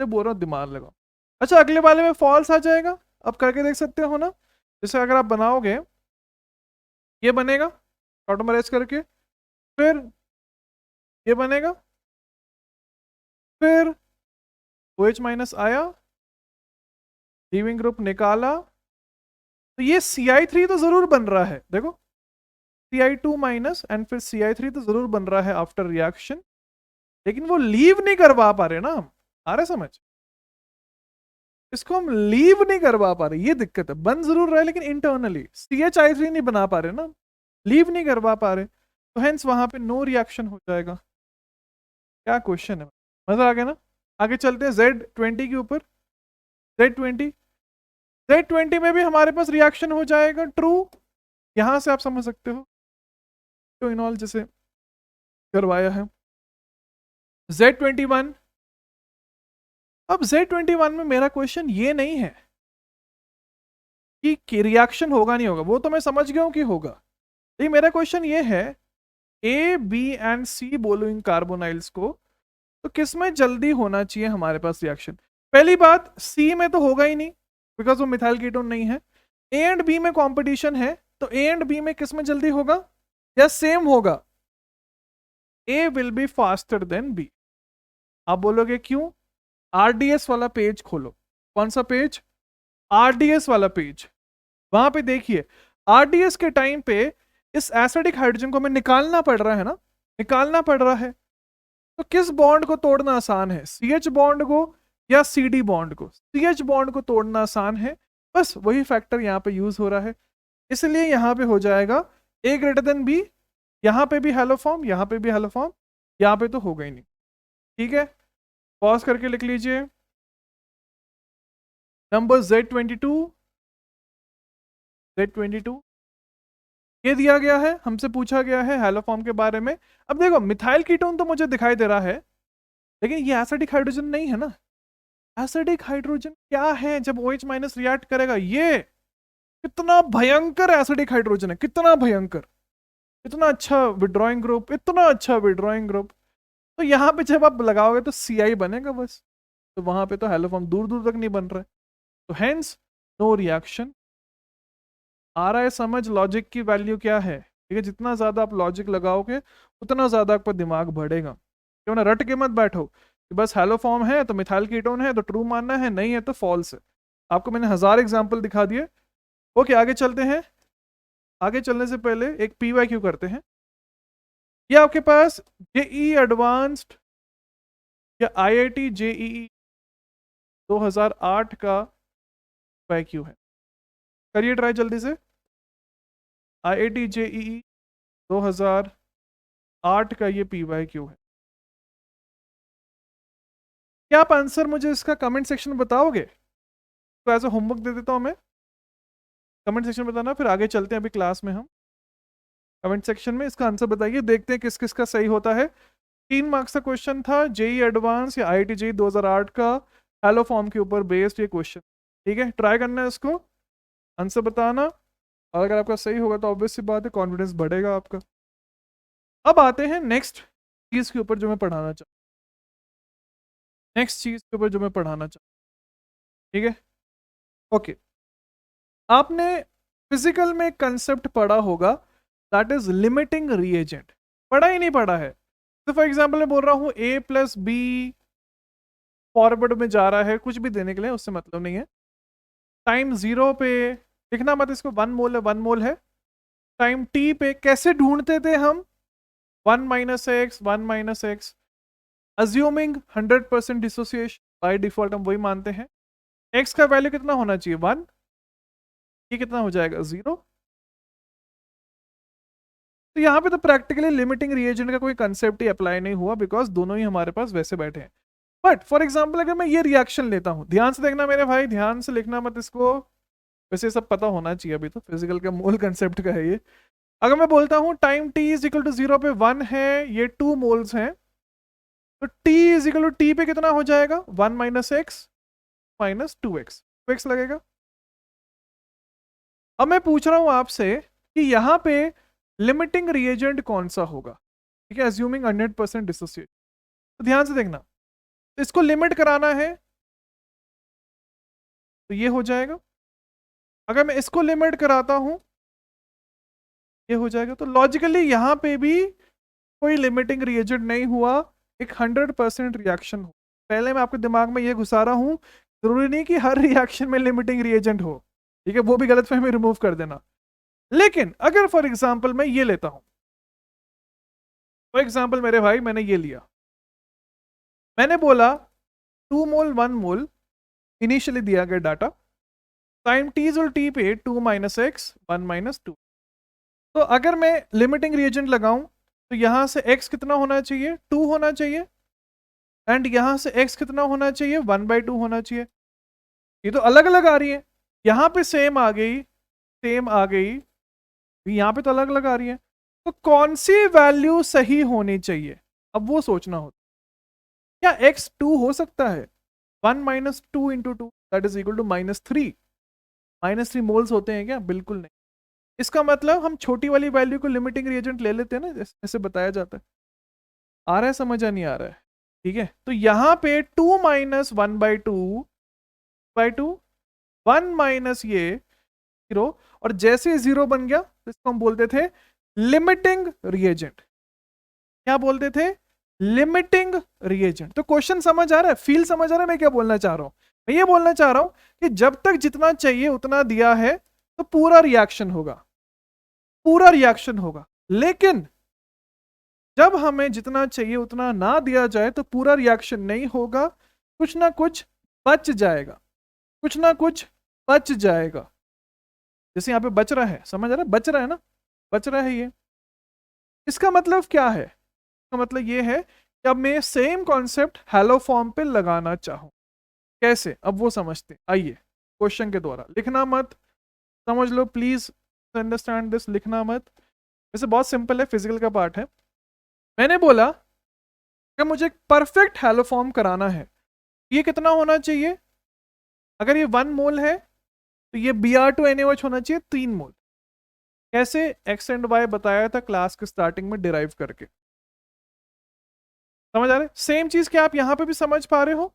मैं बोल रहा हूं दिमाग लगाओ। अच्छा अगले वाले में फॉल्स आ जाएगा, अब करके देख सकते हो ना, जैसे अगर आप बनाओगे ये बनेगा ऑटोमराइज करके, फिर ये बनेगा, फिर OH माइनस आया, लीविंग ग्रुप निकाला, तो ये CI3 तो जरूर बन रहा है, देखो CI2 माइनस एंड फिर CI3 तो जरूर बन रहा है आफ्टर रिएक्शन, लेकिन वो लीव नहीं करवा पा रहे ना हम, आ रहा समझ, इसको हम लीव नहीं करवा पा रहे, ये दिक्कत है, बन जरूर रहा है लेकिन इंटरनली CHI3 नहीं बना पा रहे ना, लीव नहीं करवा पा रहे, तो हेंस वहां पे नो रिएक्शन हो जाएगा। क्या क्वेश्चन है, मजा आ गया ना? आगे चलते हैं Z20 के ऊपर। Z20, Z20 में भी हमारे पास रिएक्शन हो जाएगा ट्रू, यहां से आप समझ सकते हो तो इनॉल जैसे करवाया है। Z21, अब Z21 में मेरा क्वेश्चन ये नहीं है कि रिएक्शन होगा नहीं होगा, वो तो मैं समझ गया हूं कि होगा, लेकिन मेरा क्वेश्चन ये है A, B एंड C बोलो इन कार्बोनाइल्स को, तो किस में जल्दी होना चाहिए हमारे पास रिएक्शन? पहली बात C में तो होगा ही नहीं, बिकॉज वो मिथाइल कीटोन नहीं है। A एंड B में कंपटीशन है, तो A एंड B में किस में जल्दी होगा, या सेम होगा? A will be faster than B। आप बोलोगे क्यों? RDS वाला पेज खोलो, कौन सा पेज? RDS वाला पेज, वहां पे देखिए RDS के टाइम पे इस एसिडिक हाइड्रोजन को हमें निकालना पड़ रहा है ना, निकालना पड़ रहा है, तो किस बॉन्ड को तोड़ना आसान है, CH बॉन्ड को या CD बॉन्ड को? CH बॉन्ड को तोड़ना आसान है, बस वही फैक्टर यहाँ पे यूज हो रहा है, इसलिए यहाँ पे हो जाएगा A ग्रेटर देन B। यहाँ पे भी हेलो फॉर्म, यहाँ पे भी हेलो फॉर्म, यहाँ पे तो होगा ही नहीं। ठीक है, पॉज करके लिख लीजिए। नंबर Z22, Z22 ये दिया गया है, हमसे पूछा गया है हेलो फॉर्म के बारे में। अब देखो मिथाइल कीटोन तो मुझे दिखाई दे रहा है, लेकिन ये एसिडिक हाइड्रोजन नहीं है ना। एसिडिक हाइड्रोजन क्या है जब OH माइनस रिएक्ट करेगा? ये कितना भयंकर एसिडिक हाइड्रोजन है, कितना भयंकर, इतना अच्छा विड्रॉइंग ग्रुप, इतना अच्छा विड्रॉइंग ग्रुप। तो यहाँ पे जब आप लगाओगे तो CI बनेगा बस, तो वहां पे तो हेलो फॉर्म दूर दूर तक नहीं बन रहा है, तो हेंस नो रिएक्शन। आ रहा है समझ लॉजिक की वैल्यू क्या है? ठीक है, जितना ज्यादा आप लॉजिक लगाओगे उतना ज्यादा आपका दिमाग बढ़ेगा। क्यों ना रट के मत बैठो कि बस हेलो फॉर्म है तो मिथाइल कीटोन है तो ट्रू मानना है, नहीं है तो फॉल्स है। आपको मैंने 1000 एग्जाम्पल दिखा दिए। ओके, आगे चलते हैं। आगे चलने से पहले एक PYQ करते हैं। ये आपके पास JEE एडवांस्ड या IIT JEE 2008 का PYQ है, करिए ट्राई जल्दी से। IIT JEE 2008 का ये PYQ है। क्या आप आंसर मुझे इसका कमेंट सेक्शन में बताओगे? तो एज ए होमवर्क दे देता हूं मैं, कमेंट सेक्शन में बताना, फिर आगे चलते हैं अभी क्लास में हम। कमेंट सेक्शन में इसका आंसर बताइए, देखते हैं किस किस का सही होता है। 3 मार्क्स का क्वेश्चन था, JEE एडवांस या IIT JEE 2008 का हेलो फॉर्म के ऊपर बेस्ड ये क्वेश्चन। ठीक है, ट्राई करना है इसको, आंसर बताना, और अगर आपका सही होगा तो ऑब्वियस सी बात है कॉन्फिडेंस बढ़ेगा आपका। अब आते हैं नेक्स्ट चीज के ऊपर जो मैं पढ़ाना चाहूँ, नेक्स्ट चीज के ऊपर जो मैं पढ़ाना चाहूँ। ठीक है, ओके, आपने फिजिकल में कंसेप्ट पढ़ा होगा, दैट इज लिमिटिंग रिएजेंट। पढ़ा ही नहीं पढ़ा है? तो फॉर एग्जाम्पल मैं बोल रहा हूँ A+B फॉरवर्ड में जा रहा है, कुछ भी देने के लिए, उससे मतलब नहीं है। टाइम 0 पे लिखना मत इसको, 1 मोल है, 1 मोल है। टाइम T पे कैसे ढूंढते थे हम? 1 - x 1 - x, assuming 100% dissociation, by default हम वही मानते हैं। x का वैल्यू कितना होना चाहिए? 1, ये कितना हो जाएगा? 0। तो यहाँ पे तो प्रैक्टिकली लिमिटिंग रिएजेंट का कोई कंसेप्ट ही अप्लाई नहीं हुआ, बिकॉज दोनों ही हमारे पास वैसे बैठे हैं। बट फॉर एग्जाम्पल अगर मैं ये रिएक्शन लेता हूँ, ध्यान से देखना मेरे भाई, ध्यान से लिखना मत इसको, वैसे सब पता होना चाहिए, अभी तो फिजिकल का मूल कंसेप्ट का है ये। अगर मैं बोलता हूँ टाइम T = 0 पे 1 है, ये 2 मोल्स हैं, तो T = T पे कितना हो जाएगा? 1 - x - 2x, 2x लगेगा। अब मैं पूछ रहा हूं आपसे कि यहां पे लिमिटिंग रिएजेंट कौन सा होगा? ठीक है, अज्यूमिंग 100% डिसोसिएट। तो ध्यान से देखना, तो इसको लिमिट कराना है तो ये हो जाएगा। अगर मैं इसको लिमिट कराता हूं ये हो जाएगा। तो लॉजिकली यहां पे भी कोई लिमिटिंग रिएजेंट नहीं हुआ, एक 100% रिएक्शन हो। पहले मैं आपके दिमाग में ये घुसा रहा हूं, जरूरी नहीं कि हर रिएक्शन में लिमिटिंग रिएजेंट हो, ठीक है, वो भी गलतफहमी रिमूव कर देना। लेकिन अगर फॉर एग्जाम्पल मैं ये लेता हूं, फॉर एग्जाम्पल मेरे भाई मैंने ये लिया, मैंने बोला 2 मोल 1 मोल, इनिशियली दिया गया डाटा, टाइम T पे 2 - x 1 - 2। तो अगर मैं लिमिटिंग रिएजेंट लगाऊं तो यहां से x कितना होना चाहिए? 2 होना चाहिए, एंड यहां से x कितना होना चाहिए? 1/2 होना चाहिए। ये तो अलग अलग आ रही है, यहां पे सेम आ गई, सेम आ गई, यहां पे तो अलग अलग आ रही है। तो कौन सी वैल्यू सही होनी चाहिए, अब वो सोचना होता। क्या x 2 हो सकता है? 1 - 2 × 2 that is equal to -3। -3 moles होते हैं क्या? बिल्कुल नहीं। इसका मतलब हम छोटी वाली वैल्यू को लिमिटिंग रिएजेंट ले लेते हैं ना, जैसे बताया जाता है। आ रहा है समझ या नहीं आ रहा है? ठीक है, तो यहां पे 2 - 1/2 1 - ये 0, और जैसे 0 बन गया तो इसको हम बोलते थे लिमिटिंग रिएजेंट। क्या बोलते थे? Limiting reagent. तो क्वेश्चन समझ आ रहा है, फील समझ आ रहा है मैं क्या बोलना चाह रहा हूं? मैं ये बोलना चाह रहा हूं कि जब तक जितना चाहिए उतना दिया है तो पूरा रिएक्शन होगा, पूरा रिएक्शन होगा। लेकिन जब हमें जितना चाहिए उतना ना दिया जाए तो पूरा रिएक्शन नहीं होगा, कुछ ना कुछ बच जाएगा, कुछ ना कुछ बच जाएगा। जैसे यहाँ पे बच रहा है, समझ आ रहा है, बच रहा है ना, बच रहा है ये। इसका मतलब क्या है? इसका मतलब ये है कि अब मैं सेम कॉन्सेप्ट हेलो फॉर्म पे लगाना चाहूँ। कैसे, अब वो समझते हैं। आइए क्वेश्चन के द्वारा, लिखना मत, समझ लो प्लीज, अंडरस्टैंड दिस, लिखना मत। वैसे बहुत सिंपल है, फिजिकल का पार्ट है। मैंने बोला कि मुझे एक परफेक्ट हेलो फॉर्म कराना है, ये कितना होना चाहिए? अगर ये 1 मोल है तो ये Br2NaOH होना चाहिए 3 मोल। कैसे? एक्स एंड वाई बताया था क्लास के स्टार्टिंग में डिराइव करके। समझ आ रहे? सेम चीज क्या आप यहां पे भी समझ पा रहे हो?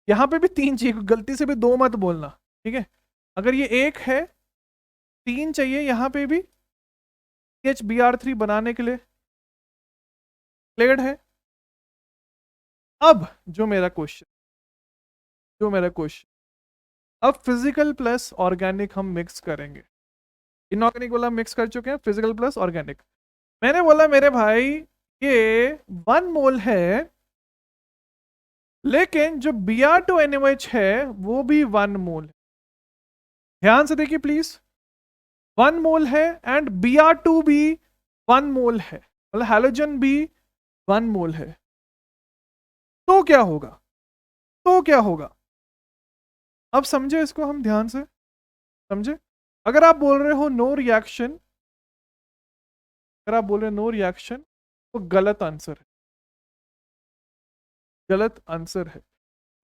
यहां पे भी 3 चाहिए, गलती से भी 2 मत बोलना, ठीक है? अगर ये 1 है, 3 चाहिए यहां पे भी Br3 बनाने के लिए। क्लियर है? अब जो मेरा क्वेश्चन, अब फिजिकल प्लस ऑर्गेनिक हम मिक्स करेंगे। इनऑर्गेनिक वाला मिक्स कर चुके हैं, फिजिकल प्लस ऑर्गेनिक। मैंने बोला मेरे भाई ये 1 मोल है, लेकिन जो Br2NaOH है वो भी 1 मोल है। ध्यान से देखिए प्लीज, 1 मोल है एंड Br2 भी 1 मोल है, मतलब हैलोजन भी 1 मोल है। तो क्या होगा? तो क्या होगा? अब समझे इसको, हम ध्यान से समझे। अगर आप बोल रहे हो नो रिएक्शन, अगर आप बोल रहे हो नो रिएक्शन, तो गलत आंसर है, गलत आंसर है।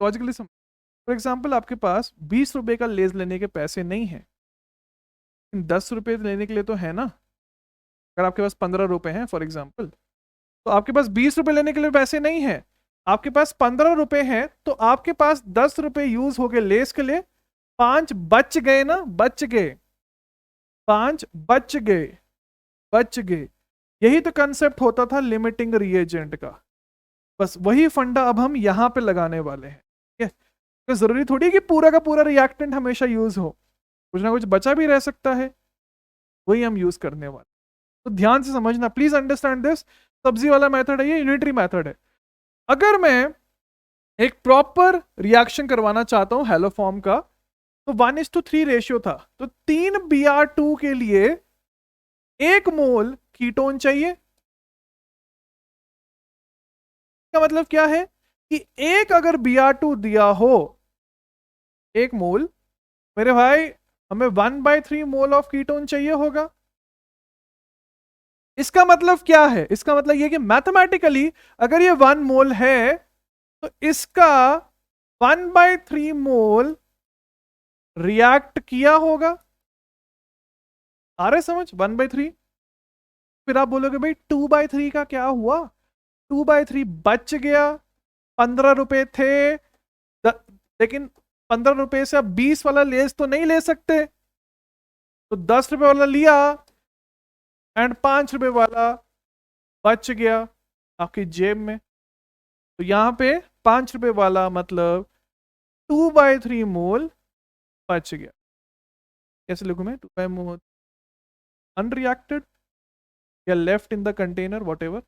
लॉजिकली समझ। फॉर एग्जाम्पल आपके पास 20 रुपए का लेज लेने के पैसे नहीं है, 10 रुपए लेने के लिए तो है ना। अगर आपके पास 15 रुपए हैं फॉर एग्जाम्पल, तो आपके पास 20 रुपए लेने के लिए पैसे नहीं है, आपके पास 15 रुपए हैं, तो आपके पास 10 रुपए यूज हो गए लेस के लिए, 5 बच गए ना, बच गए, 5 बच गए, बच गए। यही तो कंसेप्ट होता था लिमिटिंग रिएजेंट का। बस वही फंडा अब हम यहां पे लगाने वाले हैं, ठीक है? तो जरूरी थोड़ी है कि पूरा का पूरा रिएक्टेंट हमेशा यूज हो, कुछ ना कुछ बचा भी रह सकता है, वही हम यूज करने वाले। तो ध्यान से समझना, प्लीज अंडरस्टैंड दिस। सब्जी वाला मेथड है ये, यूनिटरी मेथड है। अगर मैं एक प्रॉपर रिएक्शन करवाना चाहता हूं हेलो फॉर्म का, तो 1:3 रेशियो था, तो 3 Br2 के लिए 1 मोल कीटोन चाहिए। का मतलब क्या है कि एक अगर Br2 दिया हो 1 मोल, मेरे भाई हमें 1/3 मोल ऑफ कीटोन चाहिए होगा। इसका मतलब क्या है? इसका मतलब यह कि मैथमेटिकली अगर ये 1 मोल है तो इसका 1/3 मोल रिएक्ट किया होगा। आ रहे समझ? 1/3। फिर आप बोलोगे भाई 2/3 का क्या हुआ? 2/3 बच गया, 15 रुपए थे, लेकिन 15 रुपए से आप 20 वाला लेस तो नहीं ले सकते, तो 10 रुपए वाला लिया एंड 5 रुपए वाला बच गया आपकी जेब में। तो यहां पे 5 रुपए वाला मतलब 2/3 मोल बच गया। कैसे लिखूं मैं? 2/3 अनरिएक्टेड या left in the container, whatever.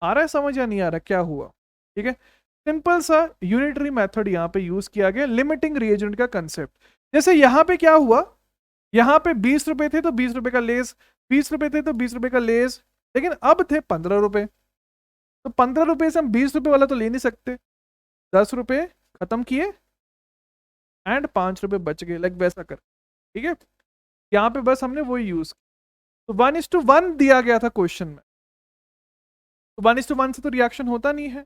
आ रहा है समझ या नहीं आ रहा क्या हुआ? ठीक है, सिंपल सा यूनिटरी मेथड यहां पे यूज किया गया, लिमिटिंग रिएजेंट का कंसेप्ट। जैसे यहां पे क्या हुआ, यहां पे 20 रुपए थे तो 20 रुपए का लेस, 20 रुपए थे तो 20 रुपए का लेस, लेकिन अब थे 15 रुपए, तो 15 रुपए से हम 20 रुपए वाला तो ले नहीं सकते, 10 रुपए खत्म किए एंड 5 रुपए बच गए, लाइक वैसा कर। ठीक है, यहाँ पे बस हमने वही यूज, तो 1:1 दिया गया था क्वेश्चन में, तो 1:1 से तो रिएक्शन होता नहीं है।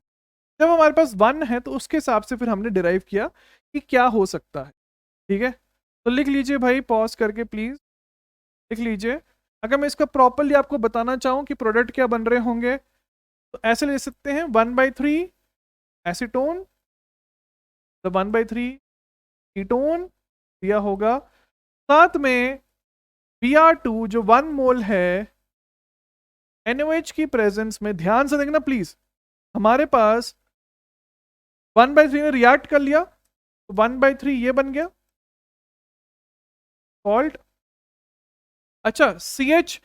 जब हमारे पास 1 है तो उसके हिसाब से फिर हमने डिराइव किया कि क्या हो सकता है। ठीक है, तो लिख लीजिए भाई, पॉज करके प्लीज लिख लीजिए। अगर मैं इसका प्रॉपरली आपको बताना चाहूँ कि प्रोडक्ट क्या बन रहे होंगे, तो ऐसे ले सकते हैं 1/3 एसीटोन, तो 1/3 कीटोन दिया होगा, साथ में Br2 जो 1 मोल है NaOH की प्रेजेंस में। ध्यान से देखना प्लीज, हमारे पास 1/3 ने रिएक्ट कर लिया, तो 1/3 ये बन गया सॉल्ट। अच्छा, CH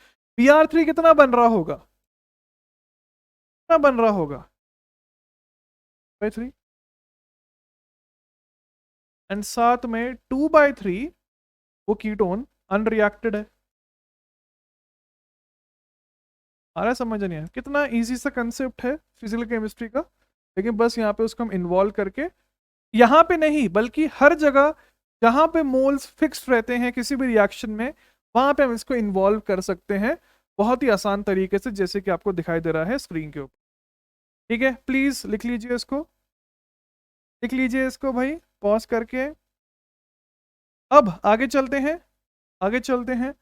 कितना बन रहा होगा, कितना बन रहा होगा, 3, एंड साथ में 2/3 वो कीटोन अनरिएक्टेड है। आ रहा है, समझ नहीं आया, कितना इजी सा कंसेप्ट है फिजिकल केमिस्ट्री का, लेकिन बस यहाँ पे उसको हम इन्वॉल्व करके, यहाँ पे नहीं बल्कि हर जगह जहाँ पे मोल्स फिक्स्ड रहते हैं किसी भी रिएक्शन में, वहां पे हम इसको इन्वॉल्व कर सकते हैं बहुत ही आसान तरीके से, जैसे कि आपको दिखाई दे रहा है स्क्रीन के ऊपर। ठीक है, प्लीज लिख लीजिए इसको, लिख लीजिए इसको भाई, पॉज करके। अब आगे चलते हैं, आगे चलते हैं।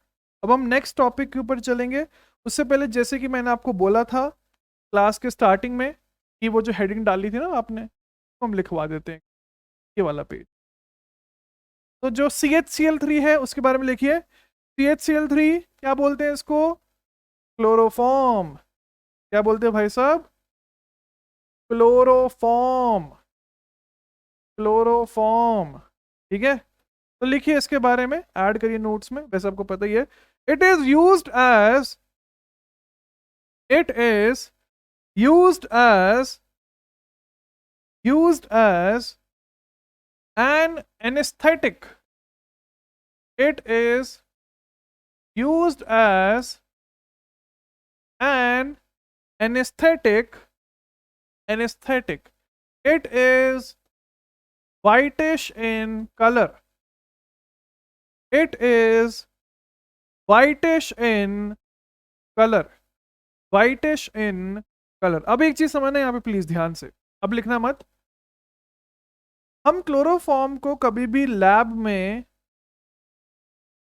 अब हम नेक्स्ट टॉपिक के ऊपर चलेंगे। उससे पहले जैसे कि मैंने आपको बोला था क्लास के स्टार्टिंग में कि वो जो हेडिंग डाली थी ना आपने, तो हम लिखवा देते हैं ये वाला पेज। तो जो CHCl3 है उसके बारे में लिखिए। CHCl3 क्या बोलते हैं इसको, क्लोरोफॉर्म। क्या बोलते हैं भाई साहब, क्लोरोफॉर्म, क्लोरोफॉर्म। ठीक है, तो लिखिए इसके बारे में, ऐड करिए नोट्स में, वैसे आपको पता ही है। It is used as, it is used as, used as an anesthetic, it is used as an anesthetic, anesthetic, it is whitish in color, it is whitish in color, whitish in color। अब एक चीज समझना यहाँ पे please ध्यान से, अब लिखना मत। हम क्लोरोफॉर्म को कभी भी लैब में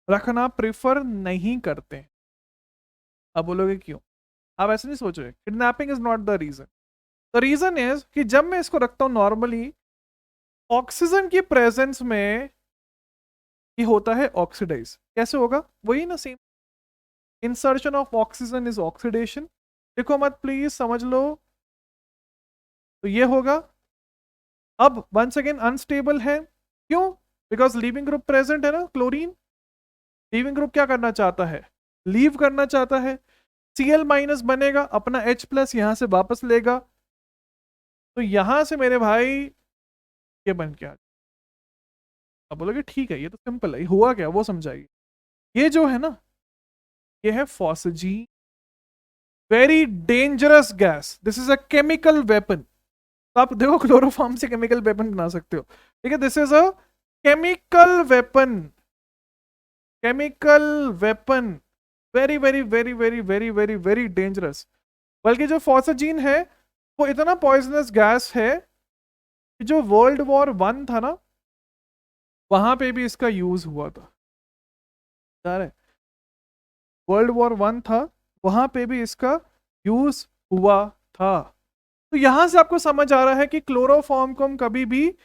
रखना प्रिफर नहीं करते। अब बोलोगे क्यों, आप ऐसे नहीं सोच रहे, kidnapping is not the reason. The reason is कि जब मैं इसको रखता हूं नॉर्मली, ऑक्सीजन की प्रेजेंस में ये होता है ऑक्सीडाइज। कैसे होगा, वही ना same, insertion of oxygen is oxidation. देखो मत प्लीज, समझ लो। तो ये होगा। अब वंस अगेन अनस्टेबल है, क्यों, बिकॉज लीविंग ग्रुप प्रेजेंट है ना, क्लोरीन। लीविंग ग्रुप क्या करना चाहता है, लीव करना चाहता है। Cl- बनेगा, अपना H+ यहां से वापस लेगा, तो यहां से मेरे भाई ये बन क्या। अब बोलोगे ठीक है, ये तो सिंपल है, हुआ क्या वो समझाइए। ये जो है ना, ये है phosgene, very dangerous gas, this is a chemical weapon. तो आप देखो क्लोरोफॉर्म से केमिकल वेपन बना सकते हो, ठीक है, this is a chemical weapon, chemical weapon, very very very very very very very dangerous. बल्कि जो फॉस्जीन है वो इतना पॉइजनस गैस है कि जो World War I था ना, वहां पे भी इसका यूज हुआ था। World War I था, वहां पे भी इसका यूज हुआ था। तो यहां से आपको समझ आ रहा है कि क्लोरोफॉर्म को हम कभी भी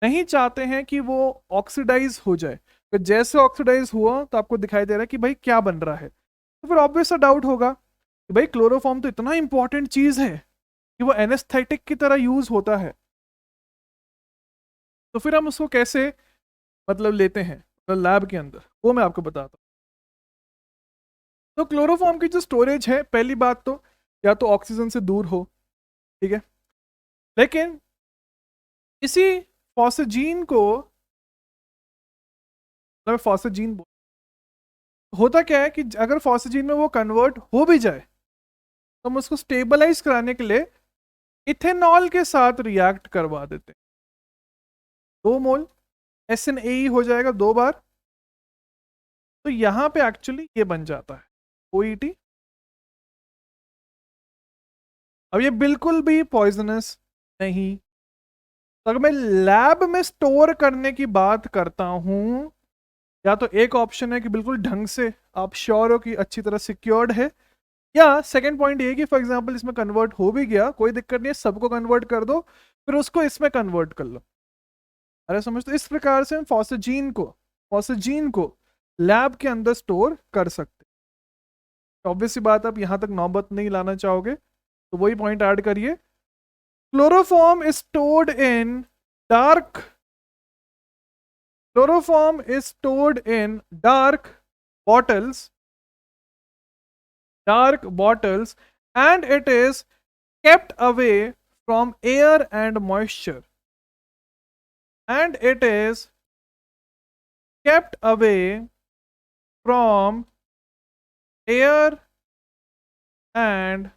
नहीं चाहते हैं कि वो ऑक्सीडाइज हो जाए। तो जैसे ऑक्सीडाइज हुआ तो आपको दिखाई दे रहा है कि भाई क्या बन रहा है, तो फिर ऑब्वियस सा डाउट होगा कि भाई क्लोरोफॉर्म तो इतना इंपॉर्टेंट चीज है कि वो एनेस्थेटिक की तरह यूज होता है, तो फिर हम उसको कैसे मतलब लेते हैं लैब के अंदर, वो मैं आपको बताता हूँ। तो क्लोरोफॉर्म की जो स्टोरेज है, पहली बात तो या तो ऑक्सीजन से दूर हो, ठीक है, लेकिन इसी फॉस्जीन को, मतलब फॉस्जीन होता क्या है कि अगर फॉस्जीन में वो कन्वर्ट हो भी जाए तो हम उसको स्टेबलाइज कराने के लिए इथेनॉल के साथ रिएक्ट करवा देते हैं। 2 मोल SnAe हो जाएगा 2 बार, तो यहां पे एक्चुअली ये बन जाता है OET। अब ये बिल्कुल भी पॉइजनस नहीं। तो अगर मैं लैब में स्टोर करने की बात करता हूं, या तो एक ऑप्शन है कि बिल्कुल ढंग से आप श्योर हो कि अच्छी तरह सिक्योर्ड है, या सेकंड पॉइंट ये कि फॉर एग्जांपल इसमें कन्वर्ट हो भी गया, कोई दिक्कत नहीं है, सबको कन्वर्ट कर दो, फिर उसको इसमें कन्वर्ट कर लो। अरे समझ, तो इस प्रकार से हम फॉस्जीन को लैब के अंदर स्टोर कर सकते। ऑब्वियस सी बात, आप यहां तक नौबत नहीं लाना चाहोगे तो वही पॉइंट ऐड करिए। Chloroform is stored in dark, chloroform is stored in dark bottles dark bottles, and it is kept away from air and moisture. And it is kept away from air and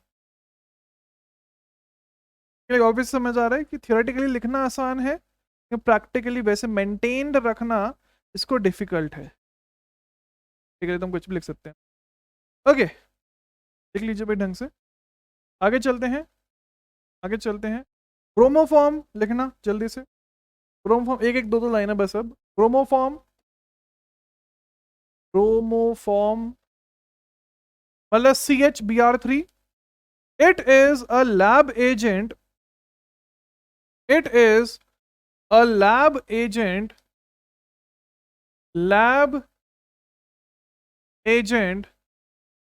obvious समझ आ रहा है कि theoretically लिखना आसान है, practically वैसे maintained रखना इसको डिफिकल्ट है। ठीक है, तो हम कुछ भी लिख सकते हैं। ओके, लिख लीजिए भाई ढंग से। आगे चलते हैं, आगे चलते हैं। ब्रोमोफॉर्म लिखना जल्दी से। ब्रोमोफॉर्म एक एक दो दो लाइन है बस। अब ब्रोमोफॉर्म, ब्रोमोफॉर्म मतलब CHBr3। It is a lab agent, it is a lab agent,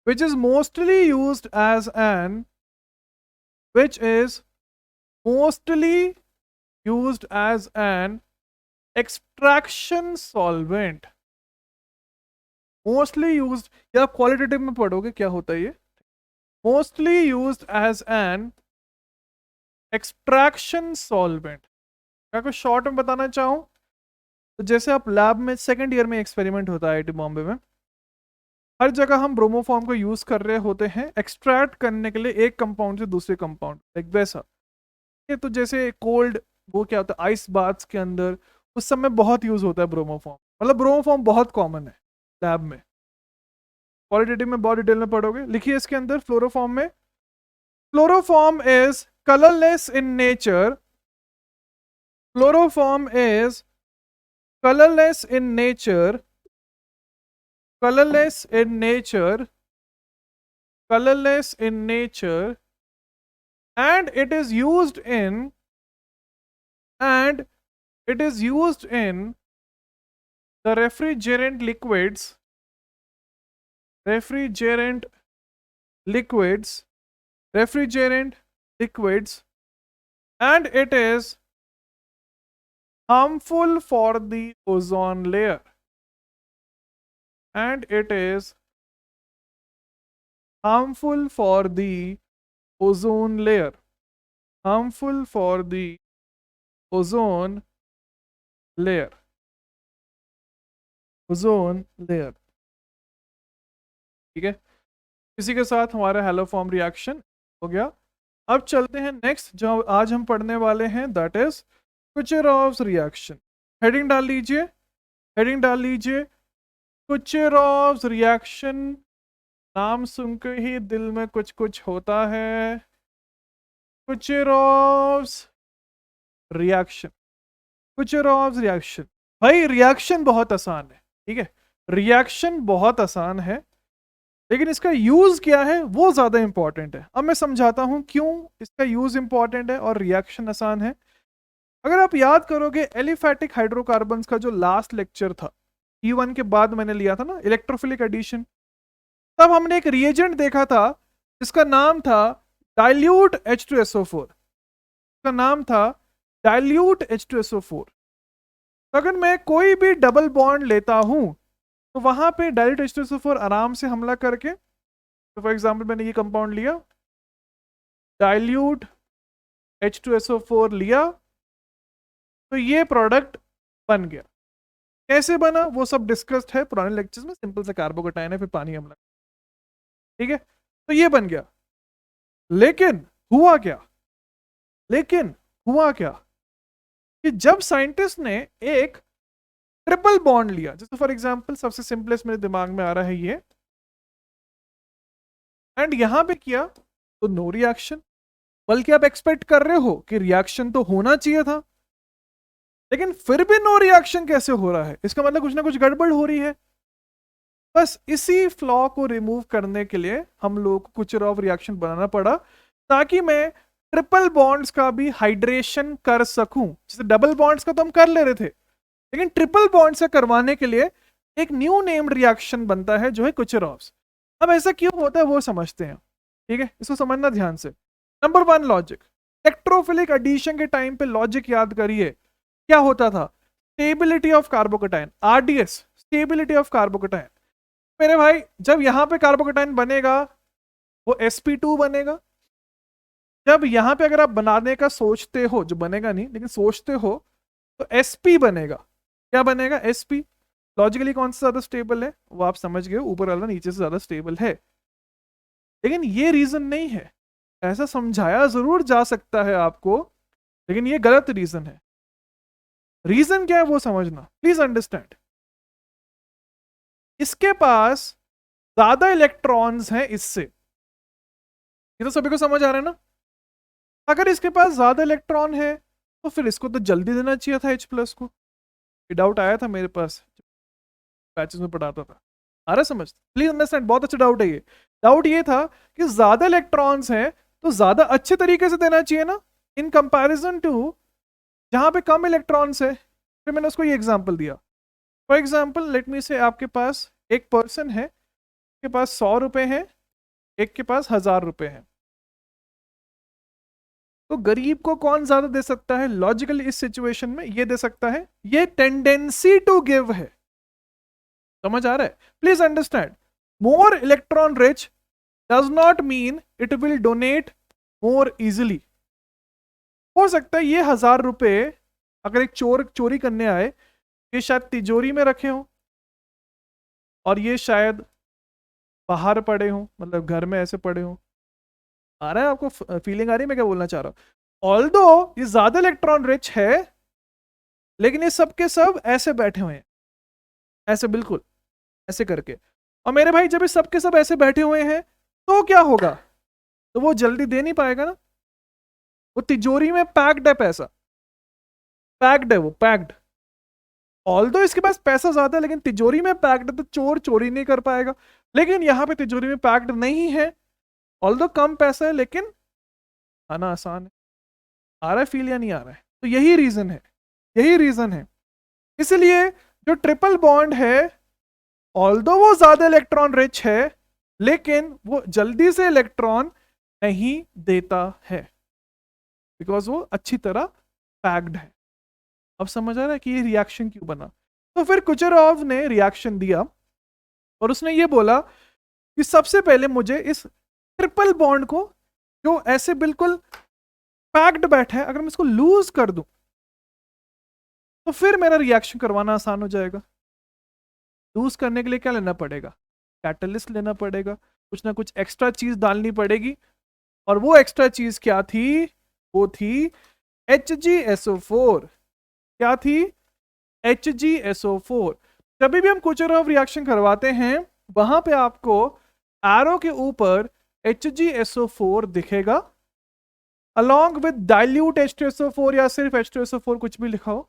which is mostly used as an extraction solvent। Mostly used या क्वालिटेटिव में पढ़ोगे क्या होता है ये, mostly used as an extraction solvent. मैं कुछ शॉर्ट में बताना चाहूँ तो जैसे आप लैब में सेकेंड ईयर में एक्सपेरिमेंट होता है IIT बॉम्बे में, हर जगह हम ब्रोमोफॉर्म को यूज कर रहे होते हैं एक्सट्रैक्ट करने के लिए एक कंपाउंड से दूसरे कंपाउंड, एक वैसा। ये तो जैसे कोल्ड वो क्या होता है आइस बाथ्स के अंदर, उस समय बहुत यूज होता है ब्रोमोफॉर्म। मतलब ब्रोमोफॉर्म बहुत कॉमन है लैब में, क्वालिटेटिव में बहुत डिटेल में पढ़ोगे। लिखिए इसके अंदर फ्लोरोफॉर्म में, फ्लोरोफॉर्म is colorless in nature, chloroform is colorless in nature, colorless in nature, colorless in nature, and it is used in the refrigerant liquids, refrigerant liquids, and it is harmful for the ozone layer, and it is harmful for the ozone layer, harmful for the ozone layer, ozone layer। ठीक है, इसी के साथ हमारा haloform reaction हो गया। अब चलते हैं नेक्स्ट जो आज हम पढ़ने वाले हैं, दैट इज कुचेरोव्स रिएक्शन। हेडिंग डाल लीजिए, हेडिंग डाल लीजिए कुचेरोव्स रिएक्शन। नाम सुनकर ही दिल में कुछ कुछ होता है। कुचेरोव्स रिएक्शन, कुचेरोव्स रिएक्शन। भाई रिएक्शन बहुत आसान है, ठीक है, रिएक्शन बहुत आसान है, लेकिन इसका यूज क्या है वो ज्यादा इंपॉर्टेंट है। अब मैं समझाता हूं क्यों इसका यूज इंपॉर्टेंट है और रिएक्शन आसान है। अगर आप याद करोगे एलिफैटिक हाइड्रोकार्बन्स का जो लास्ट लेक्चर था E1 के बाद मैंने लिया था ना, इलेक्ट्रोफिलिक एडिशन, तब हमने एक रिएजेंट देखा था जिसका नाम था डाइल्यूट H2SO4, का नाम था डाइल्यूट H2SO4। अगर मैं कोई भी डबल बॉन्ड लेता हूं तो वहां पे डाइल्यूट H2SO4 आराम से हमला करके, तो फॉर एग्जांपल मैंने ये कंपाउंड लिया, डाइल्यूट H2SO4 लिया, तो ये प्रोडक्ट बन गया। कैसे बना वो सब डिस्कस्ड है पुराने लेक्चर्स में, सिंपल सा कार्बोकेटाइन है फिर पानी हमला, ठीक है, तो ये बन गया। लेकिन हुआ क्या, लेकिन हुआ क्या कि जब साइंटिस्ट ने एक ट्रिपल बॉन्ड लिया, जैसे फॉर एग्जांपल सबसे सिंपलेस्ट मेरे दिमाग में आ रहा है ये, एंड यहां पे किया तो नो रिएक्शन। बल्कि आप एक्सपेक्ट कर रहे हो कि रिएक्शन तो होना चाहिए था, लेकिन फिर भी नो रिएक्शन कैसे हो रहा है, इसका मतलब कुछ ना कुछ गड़बड़ हो रही है। बस इसी फ्लॉ को रिमूव करने के लिए हम लोग को कुचेरोव रिएक्शन बनाना पड़ा, ताकि मैं ट्रिपल बॉन्ड्स का भी हाइड्रेशन कर सकूं। जैसे डबल बॉन्ड्स का तो हम कर ले रहे थे, लेकिन ट्रिपल बॉन्ड से करवाने के लिए एक न्यू नेम्ड रिएक्शन बनता है जो है कुचेरोव्स। अब ऐसा क्यों होता है वो समझते हैं, ठीक है, इसको समझना ध्यान से। नंबर 1 लॉजिक, इलेक्ट्रोफिलिक एडिशन के टाइम पे लॉजिक याद करिए क्या होता था, stability of carbocation, RDS, stability of carbocation. मेरे भाई जब यहां पे कार्बोकेटाइन बनेगा वो sp2 बनेगा। जब यहां पे अगर आप बनाने का सोचते हो, जो बनेगा नहीं लेकिन सोचते हो, तो sp बनेगा। क्या बनेगा? sp। लॉजिकली कौन सा ज्यादा स्टेबल है वो आप समझ गए, ऊपर वाला नीचे से ज्यादा स्टेबल है। लेकिन ये रीजन नहीं है, ऐसा समझाया जरूर जा सकता है आपको, लेकिन ये गलत रीजन है। रीजन क्या है वो समझना, प्लीज अंडरस्टैंड। इसके पास ज्यादा इलेक्ट्रॉन्स हैं इससे, ये तो सभी को समझ आ रहा है ना। अगर इसके पास ज्यादा इलेक्ट्रॉन है तो फिर इसको तो जल्दी देना चाहिए था H+ को। ये डाउट आया था मेरे पास, बैचेस में पढ़ाता था। आ रहा समझ? प्लीज अंडरस्टैंड, बहुत अच्छा डाउट है ये। डाउट ये था कि ज्यादा इलेक्ट्रॉन्स हैं तो ज्यादा अच्छे तरीके से देना चाहिए ना, इन कंपैरिजन टू जहां पे कम इलेक्ट्रॉन्स है। फिर मैंने उसको ये एग्जांपल दिया। फॉर एग्जांपल लेट मी से, आपके पास एक पर्सन है, के पास 100 रुपए हैं, एक के पास 1000 रुपए हैं। तो गरीब को कौन ज्यादा दे सकता है? लॉजिकली इस सिचुएशन में ये दे सकता है। ये टेंडेंसी टू गिव है, समझ आ रहा है? Please understand, more electron rich does not mean it will donate more easily. हो सकता है ये 1000 रुपए अगर एक चोर चोरी करने आए, ये शायद तिजोरी में रखे हो और ये शायद बाहर पड़े हो, मतलब घर में ऐसे पड़े हो। आ रहा है आपको? फीलिंग आ रही है मैं क्या बोलना चाह रहा हूं? ऑल्दो ये ज्यादा इलेक्ट्रॉन रिच है, लेकिन ये सब के सब ऐसे बैठे हुए हैं, ऐसे बिल्कुल ऐसे करके। और मेरे भाई जब ये सब के सब ऐसे बैठे हुए हैं तो क्या होगा? तो वो जल्दी दे नहीं पाएगा ना, वो तिजोरी में पैक्ड है पैसा, पैक्ड है वो, पैक्ड। ऑल्दो इसके पास पैसा ज्यादा है लेकिन तिजोरी में पैक्ड है, तो चोर चोरी नहीं कर पाएगा। लेकिन यहाँ पे तिजोरी में पैक्ड नहीं है, ऑल्दो कम पैसा है लेकिन आना आसान है। आ रहा है फील या नहीं आ रहा है? तो यही रीजन है, यही रीजन है। इसलिए जो ट्रिपल बॉन्ड है, ऑल्दो वो ज्यादा इलेक्ट्रॉन रिच है, लेकिन वो जल्दी से इलेक्ट्रॉन नहीं देता है, बिकॉज वो अच्छी तरह पैक्ड है। अब समझ आ रहा है कि ये रिएक्शन क्यों बना? तो फिर कुचेरोव ने रिएक्शन दिया और उसने ये बोला कि सबसे पहले मुझे इस ट्रिपल बॉन्ड को, जो ऐसे बिल्कुल पैक्ड बैठा है, अगर मैं इसको लूज कर दूं तो फिर मेरा रिएक्शन करवाना आसान हो जाएगा। लूज करने के लिए क्या लेना पड़ेगा? कैटलिस्ट लेना पड़ेगा, कुछ ना कुछ एक्स्ट्रा चीज डालनी पड़ेगी। और वो एक्स्ट्रा चीज क्या थी? वो थी HgSO4। क्या थी? HgSO4। जब भी हम कुचेरोव रिएक्शन करवाते हैं वहां पे आपको एरो के ऊपर HgSO4 दिखेगा, अलॉन्ग विद डाइल्यूट H2SO4 या सिर्फ H2SO4, कुछ भी लिखा हो।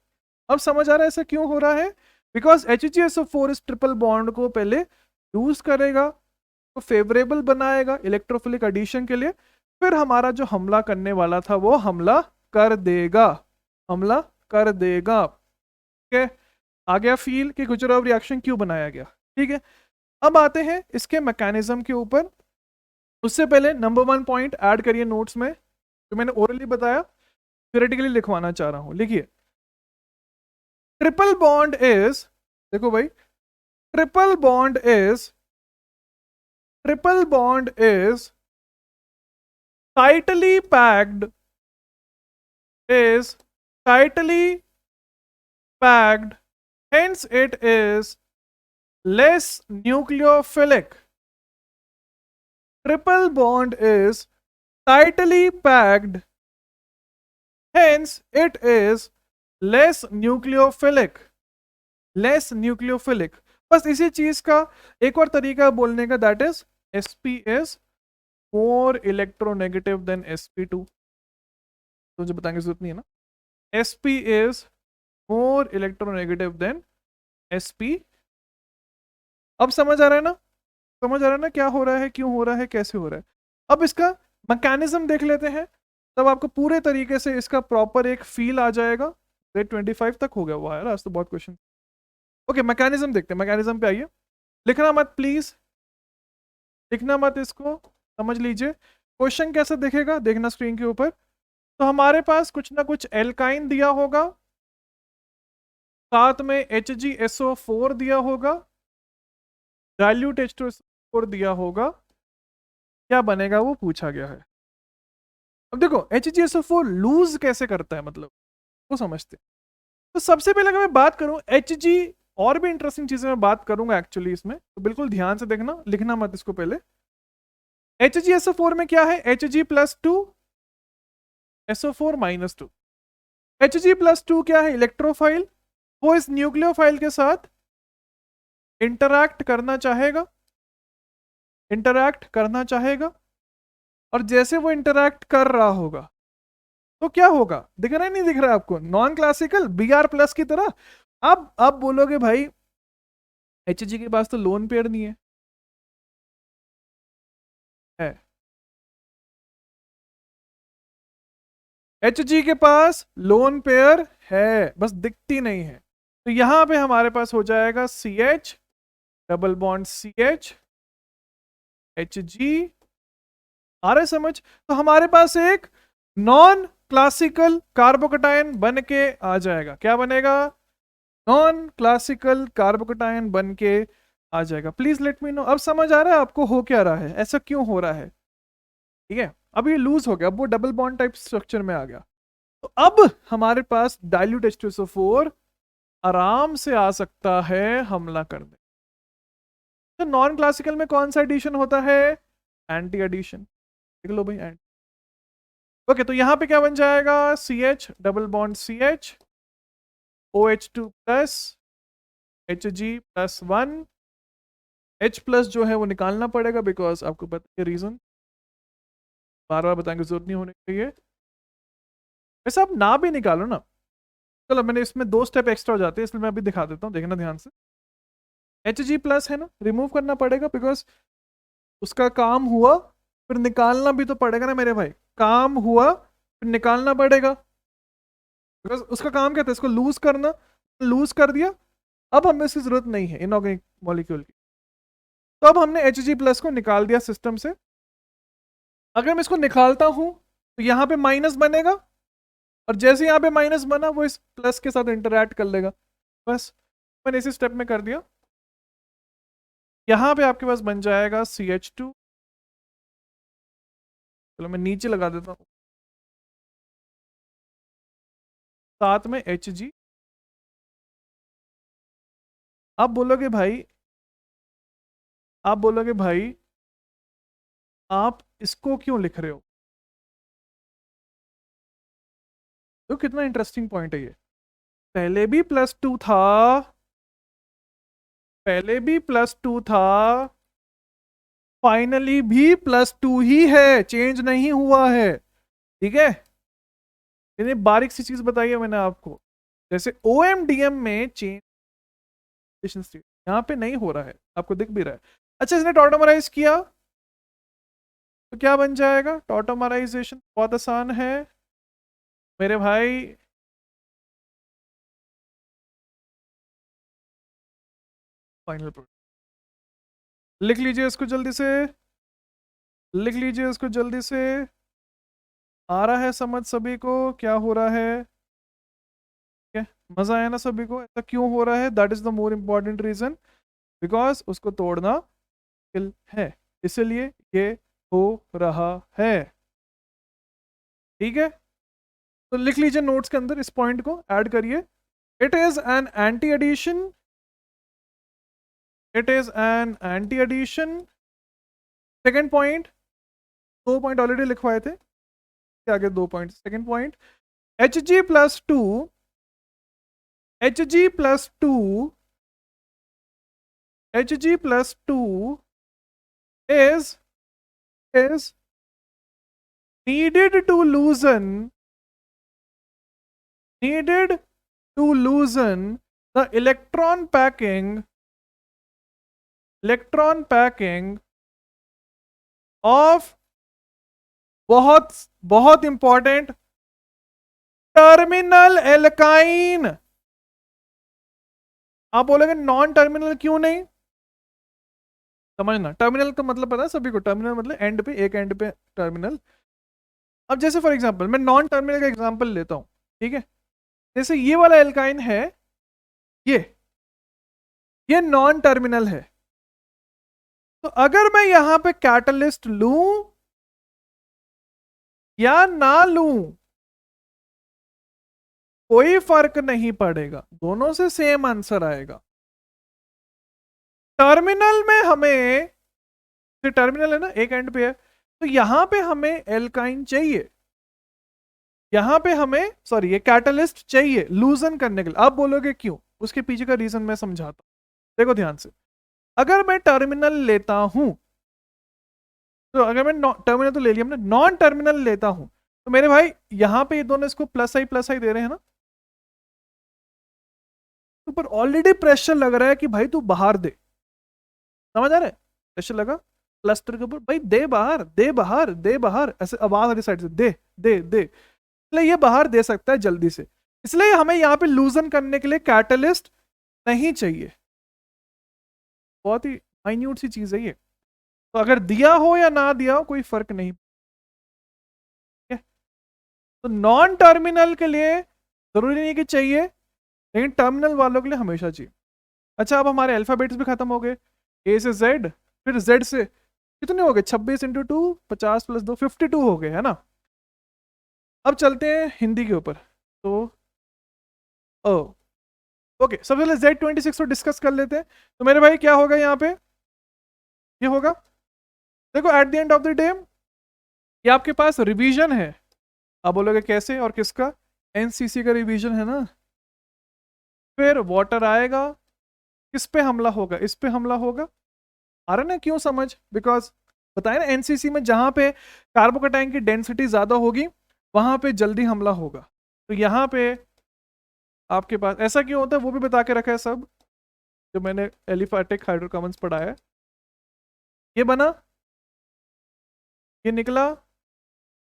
अब समझ आ रहा है ऐसा क्यों हो रहा है? बिकॉज HgSO4 इस ट्रिपल बॉन्ड को पहले यूज करेगा, तो फेवरेबल बनाएगा इलेक्ट्रोफिलिक एडिशन के लिए, फिर हमारा जो हमला करने वाला था वो हमला कर देगा, हमला कर देगा। ठीक है, आ गया फील कि कुचेरोव रिएक्शन क्यों बनाया गया। ठीक है, अब आते हैं इसके मैकेनिज्म के ऊपर। उससे पहले नंबर 1 पॉइंट ऐड करिए नोट्स में, जो मैंने ओरली बताया थ्योरेटिकली लिखवाना चाह रहा हूं। लिखिए, ट्रिपल बॉन्ड इज, देखो भाई, triple bond is, triple bond is tightly packed, is tightly packed, hence it is less nucleophilic. Triple bond is tightly packed, hence it is less nucleophilic, less nucleophilic। बस इसी चीज का एक और तरीका बोलने का, that is sp is more electronegative than sp2। तो मुझे बताने की जरूरत नहीं है ना। sp is more electronegative than sp। अब समझ आ रहा है ना? समझ आ रहा है ना क्या हो रहा है, क्यों हो रहा है, कैसे हो रहा है? अब इसका मैकेनिज्म देख लेते हैं, तब आपको पूरे तरीके से इसका प्रॉपर एक फील आ जाएगा। ग्रेड 25 तक हो गया हुआ है, आज तो बहुत क्वेश्चन। ओके, मैकेनिज्म देखते हैं। मैकेनिज्म पे आइए, लिखना मत प्लीज, लिखना मत, इसको समझ लीजिए। क्वेश्चन कैसे दिखेगा देखना स्क्रीन के ऊपर। तो हमारे पास कुछ ना कुछ एल्काइन दिया होगा, साथ में HgSO4 दिया होगा, डाइल्यूट H2SO4 दिया होगा, क्या बनेगा वो पूछा गया है। अब देखो HgSO4 लूज कैसे करता है, मतलब वो समझते हैं। तो सबसे पहले अगर मैं बात करूं Hg, और भी इंटरेस्टिंग चीजें मैं बात करूंगा एक्चुअली इसमें, तो बिल्कुल ध्यान से देखना, लिखना मत इसको पहले। HgSO4 में क्या है, Hg+2 SO4-2। Hg+2 क्या है, इलेक्ट्रोफाइल, वो इस न्यूक्लियोफाइल के साथ इंटरैक्ट करना चाहेगा, इंटरैक्ट करना चाहेगा, और जैसे वो इंटरैक्ट कर रहा होगा तो क्या होगा, दिख रहा है नहीं दिख रहा है आपको, नॉन क्लासिकल Br+ की तरह। अब बोलोगे भाई Hg के पास तो लोन पेयर नहीं है। Hg के पास लोन पेयर है, बस दिखती नहीं है। तो यहां पे हमारे पास हो जाएगा CH double bond CH Hg। आ रहा है समझ? तो हमारे पास एक नॉन क्लासिकल कार्बोकटायन बन के आ जाएगा। क्या बनेगा, नॉन क्लासिकल कार्बोकटायन बन के आ जाएगा। प्लीज लेट मी नो, अब समझ आ रहा है आपको हो क्या रहा है, ऐसा क्यों हो रहा है? ठीक है, अब ये लूज हो गया, अब वो डबल बॉन्ड टाइप स्ट्रक्चर में आ गया। तो अब हमारे पास डाइल्यूट H2SO4 आराम से आ सकता है हमला करने। तो नॉन क्लासिकल में कौन सा एडिशन होता है, एंटी एडिशन। देख लो भाई एंटी। ओके, तो यहां पे क्या बन जाएगा, CH double bond CH OH2+ Hg+1 H+ जो है वो निकालना पड़ेगा, बिकॉज आपको पता है रीजन, बार बार बताने की जरूरत नहीं होनी चाहिए। वैसे आप ना भी निकालो ना, चलो मैंने इसमें 2 स्टेप एक्स्ट्रा हो जाते हैं, इसलिए मैं अभी दिखा देता हूँ, देखना ध्यान से। Hg+ है ना, रिमूव करना पड़ेगा, बिकॉज उसका काम हुआ, फिर निकालना भी तो पड़ेगा ना मेरे भाई, काम हुआ फिर निकालना पड़ेगा, बिकॉज उसका काम क्या था, इसको लूज करना, लूज कर दिया। अब हमें इसकी जरूरत नहीं है इनऑर्गेनिक मॉलिक्यूल की, तो अब हमने Hg+ को निकाल दिया सिस्टम से। अगर मैं इसको निकालता हूं तो यहां पे माइनस बनेगा, और जैसे यहां पे माइनस बना वो इस प्लस के साथ इंटरैक्ट कर लेगा। बस मैंने इसी स्टेप में कर दिया। यहां पे आपके पास बन जाएगा CH2, चलो मैं नीचे लगा देता हूं, साथ में Hg। आप बोलोगे भाई, आप बोलोगे भाई आप इसको क्यों लिख रहे हो, तो कितना इंटरेस्टिंग पॉइंट है ये। पहले भी +2 था, पहले भी +2 था, फाइनली भी +2 ही है, चेंज नहीं हुआ है। ठीक है, इतनी बारीक सी चीज बताई है मैंने आपको, जैसे OMDM में चेंज यहाँ पे नहीं हो रहा है, आपको दिख भी रहा है। अच्छा, इसने टॉटोमराइज किया तो क्या बन जाएगा, टॉटोमराइजेशन बहुत आसान है मेरे भाई। फाइनल लिख लीजिए इसको जल्दी से, लिख लीजिए इसको जल्दी से। आ रहा है समझ सभी को क्या हो रहा है? क्या मजा आया ना सभी को, ऐसा क्यों हो रहा है, that is the more important reason, because उसको तोड़ना मुश्किल है, इसलिए ये हो रहा है। ठीक है, तो लिख लीजिए नोट्स के अंदर, इस पॉइंट को ऐड करिए। It is an anti addition, it is an anti addition. Second point, 2 point already लिखवाए थे, आगे 2 point. Second point, Hg+2, Hg+2, Hg+2 is needed to loosen, needed to loosen the electron packing of बहुत बहुत important terminal alkyne. आप बोलेंगे non terminal क्यों नहीं, समझना, टर्मिनल का मतलब पता है सभी को, टर्मिनल मतलब एंड पे, एक एंड पे टर्मिनल। अब जैसे फॉर एग्जांपल मैं नॉन टर्मिनल का एग्जांपल लेता हूं, ठीक है, जैसे ये वाला एल्काइन है, ये ये नॉन टर्मिनल है, तो अगर मैं यहां पे कैटलिस्ट लूं या ना लूं कोई फर्क नहीं पड़ेगा, दोनों से सेम आंसर आएगा। टर्मिनल में हमें, टर्मिनल है ना एक एंड पे है, तो यहां पे हमें एल्काइन चाहिए, यहां पे हमें सॉरी ये कैटलिस्ट चाहिए लूजन करने के लिए। आप बोलोगे क्यों, उसके पीछे का रीजन मैं समझाता हूं, देखो ध्यान से। अगर मैं टर्मिनल लेता हूं, तो अगर मैं टर्मिनल तो ले लिया हमने, नॉन टर्मिनल लेता हूं, तो मेरे भाई यहां पे ये दोनों इसको प्लस आई दे रहे हैं ना, तो पर ऑलरेडी प्रेशर लग रहा है कि भाई तू बाहर दे, समझ आ रहा है, प्रेशर लगा क्लस्टर के ऊपर, भाई दे बाहर दे बाहर दे बाहर, ऐसे आवाज वाली साइड से दे दे दे, इसलिए ये बाहर दे सकता है जल्दी से, इसलिए हमें यहाँ पे लूजन करने के लिए कैटलिस्ट नहीं चाहिए। बहुत ही माइन्यूट सी चीज है ये, तो अगर दिया हो या ना दिया हो कोई फर्क नहीं है। तो नॉन टर्मिनल के लिए जरूरी नहीं कि चाहिए, लेकिन टर्मिनल वालों के लिए हमेशा चाहिए। अच्छा, अब हमारे अल्फाबेट्स भी खत्म हो गए, ए से जेड, फिर जेड से कितने हो गए, 26 इंटू 2 50 प्लस 2 52 हो गए, है ना। अब चलते हैं हिंदी के ऊपर, तो ओ ओके, सबसे पहले Z26 को डिस्कस कर लेते हैं। तो मेरे भाई क्या होगा यहाँ पे, ये होगा, देखो eight the end of the day ये आपके पास रिवीजन है। आप बोलोगे कैसे और किसका, एनसीसी का रिवीजन है ना। फिर वाटर आएगा, किस पे हमला होगा, इस पे हमला होगा, आ रहा है ना क्यों समझ, बिकॉज बताया ना एनसीसी में जहां पे कार्बोकेटाइन की डेंसिटी ज्यादा होगी वहां पे जल्दी हमला होगा। तो यहाँ पे आपके पास ऐसा क्यों होता है वो भी बता के रखा है सब, जो मैंने एलिफेटिक हाइड्रोकार्बन्स पढ़ाया है। ये बना, ये निकला,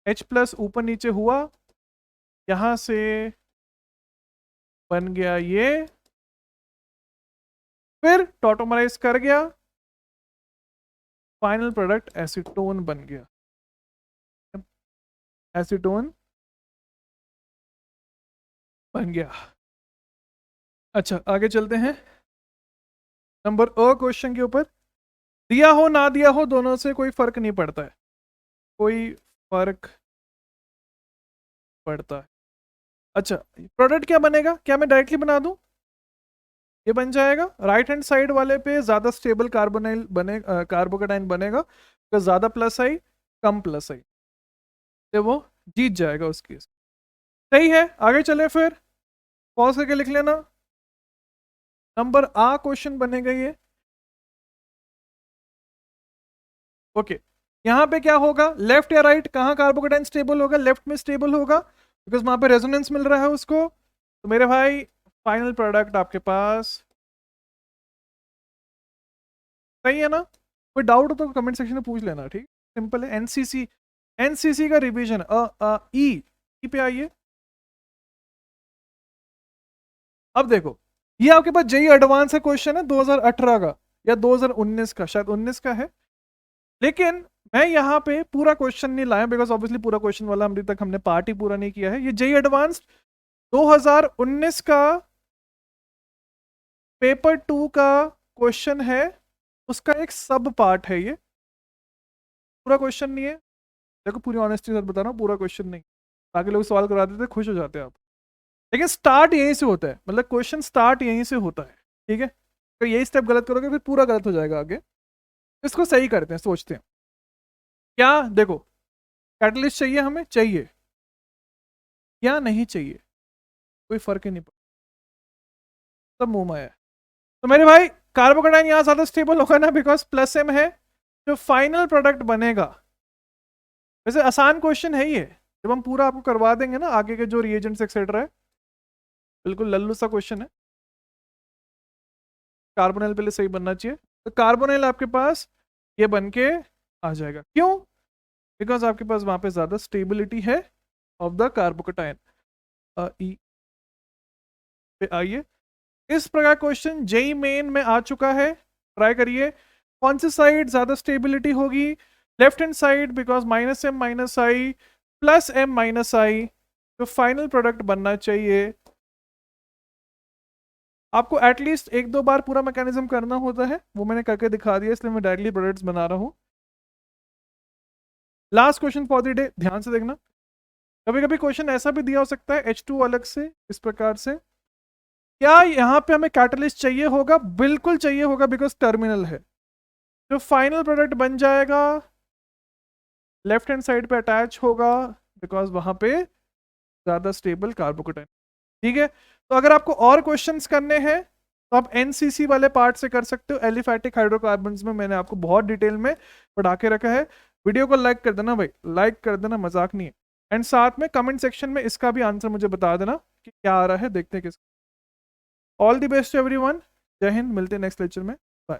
H प्लस ऊपर नीचे हुआ, यहां से बन गया ये, फिर टॉटोमराइज कर गया, फाइनल प्रोडक्ट एसीटोन बन गया, एसीटोन बन गया। अच्छा आगे चलते हैं नंबर क्वेश्चन के ऊपर। दिया हो ना दिया हो दोनों से कोई फर्क नहीं पड़ता है, कोई फर्क पड़ता है। अच्छा प्रोडक्ट क्या बनेगा, क्या मैं डायरेक्टली बना दूं, ये बन जाएगा राइट हैंड साइड वाले पे ज्यादा स्टेबल कार्बोनाइल बने, कार्बोकेटाइन बनेगा, तो ज्यादा प्लस आई कम प्लस आई, तो वो जीत जाएगा उस केस। सही है, आगे चले फिर, पॉज करके लिख लेना। नंबर क्वेश्चन बनेगा ये, ओके। यहाँ पे क्या होगा, लेफ्ट या राइट, कहाँ कार्बोकेटाइन स्टेबल होगा, लेफ्ट में स्टेबल होगा, बिकॉज वहां पे रेजोनेंस मिल रहा है उसको। तो मेरे भाई फाइनल प्रोडक्ट आपके पास सही है ना। कोई डाउट हो तो कमेंट सेक्शन में पूछ लेना, ठीक, सिंपल है। एनसीसी, एनसीसी का रिवीजन ई पे आइए। अब देखो ये आपके पास जेई एडवांस का क्वेश्चन है 2018 का या 2019 का, शायद 19 का है, लेकिन मैं यहाँ पे पूरा क्वेश्चन नहीं लाया बिकॉज ऑब्वियसली पूरा क्वेश्चन वाला अभी तक हमने पार्ट ही पूरा नहीं किया है। ये जेई एडवांस 2019 का पेपर 2 का क्वेश्चन है, उसका एक सब पार्ट है ये, पूरा क्वेश्चन नहीं है। देखो पूरी ऑनेस्टी के साथ बता रहा हूँ, पूरा क्वेश्चन नहीं, ताकि लोग सवाल करा देते खुश हो जाते हैं आप, लेकिन स्टार्ट यहीं से होता है, मतलब क्वेश्चन स्टार्ट यहीं से होता है, ठीक है। तो यही स्टेप गलत करोगे फिर पूरा गलत हो जाएगा आगे, इसको सही करते हैं, सोचते हैं क्या। देखो कैटलिस्ट चाहिए हमें, चाहिए या नहीं चाहिए, कोई फर्क ही नहीं पड़ता, सब मुंह में है। तो मेरे भाई कार्बोकेटाइन यहाँ ज्यादा स्टेबल होगा ना, बिकॉज प्लस एम है, जो फाइनल प्रोडक्ट बनेगा, वैसे आसान क्वेश्चन है ये, जब हम पूरा आपको करवा देंगे ना आगे के जो रिएजेंट्स एक्सेट्रा है, बिल्कुल लल्लू सा क्वेश्चन है। कार्बोनिल पहले सही बनना चाहिए, तो कार्बोनिल आपके पास ये बन के आ जाएगा, क्यों, बिकॉज आपके पास वहां पे ज्यादा स्टेबिलिटी है ऑफ द कार्बोकेटाइन। ई पे आइए, इस प्रकार क्वेश्चन जेई मेन में आ चुका है, ट्राई करिए। कौन सी साइड ज्यादा स्टेबिलिटी होगी, left hand side, because minus M minus I plus M minus I, तो फाइनल प्रोडक्ट बनना चाहिए आपको एटलीस्ट 1-2 बार पूरा मैकेनिज्म करना होता है, वो मैंने करके दिखा दिया, इसलिए मैं डायरेक्टली प्रोडक्ट्स बना रहा हूँ। Last question for the day, ध्यान से देखना। कभी कभी क्वेश्चन ऐसा भी दिया हो सकता है H2 अलग से इस प्रकार से, क्या यहाँ पे हमें कैटलिस्ट चाहिए होगा? बिल्कुल चाहिए होगा, बिकॉज टर्मिनल है। जो फाइनल प्रोडक्ट बन जाएगा लेफ्ट हैंड साइड पे अटैच होगा, बिकॉज वहां पे ज्यादा स्टेबल कार्बोकेटाइन। ठीक है, तो अगर आपको और क्वेश्चंस करने हैं तो आप एनसीसी वाले पार्ट से कर सकते हो। एलिफैटिक हाइड्रोकार्बन्स में मैंने आपको बहुत डिटेल में पढ़ा के रखा है। वीडियो को लाइक कर देना भाई, लाइक कर देना, मजाक नहीं है। एंड साथ में कमेंट सेक्शन में इसका भी आंसर मुझे बता देना कि क्या आ रहा है, देखते हैं किस। ऑल द बेस्ट एवरीवन, जय हिंद, मिलते हैं नेक्स्ट लेक्चर में, बाय।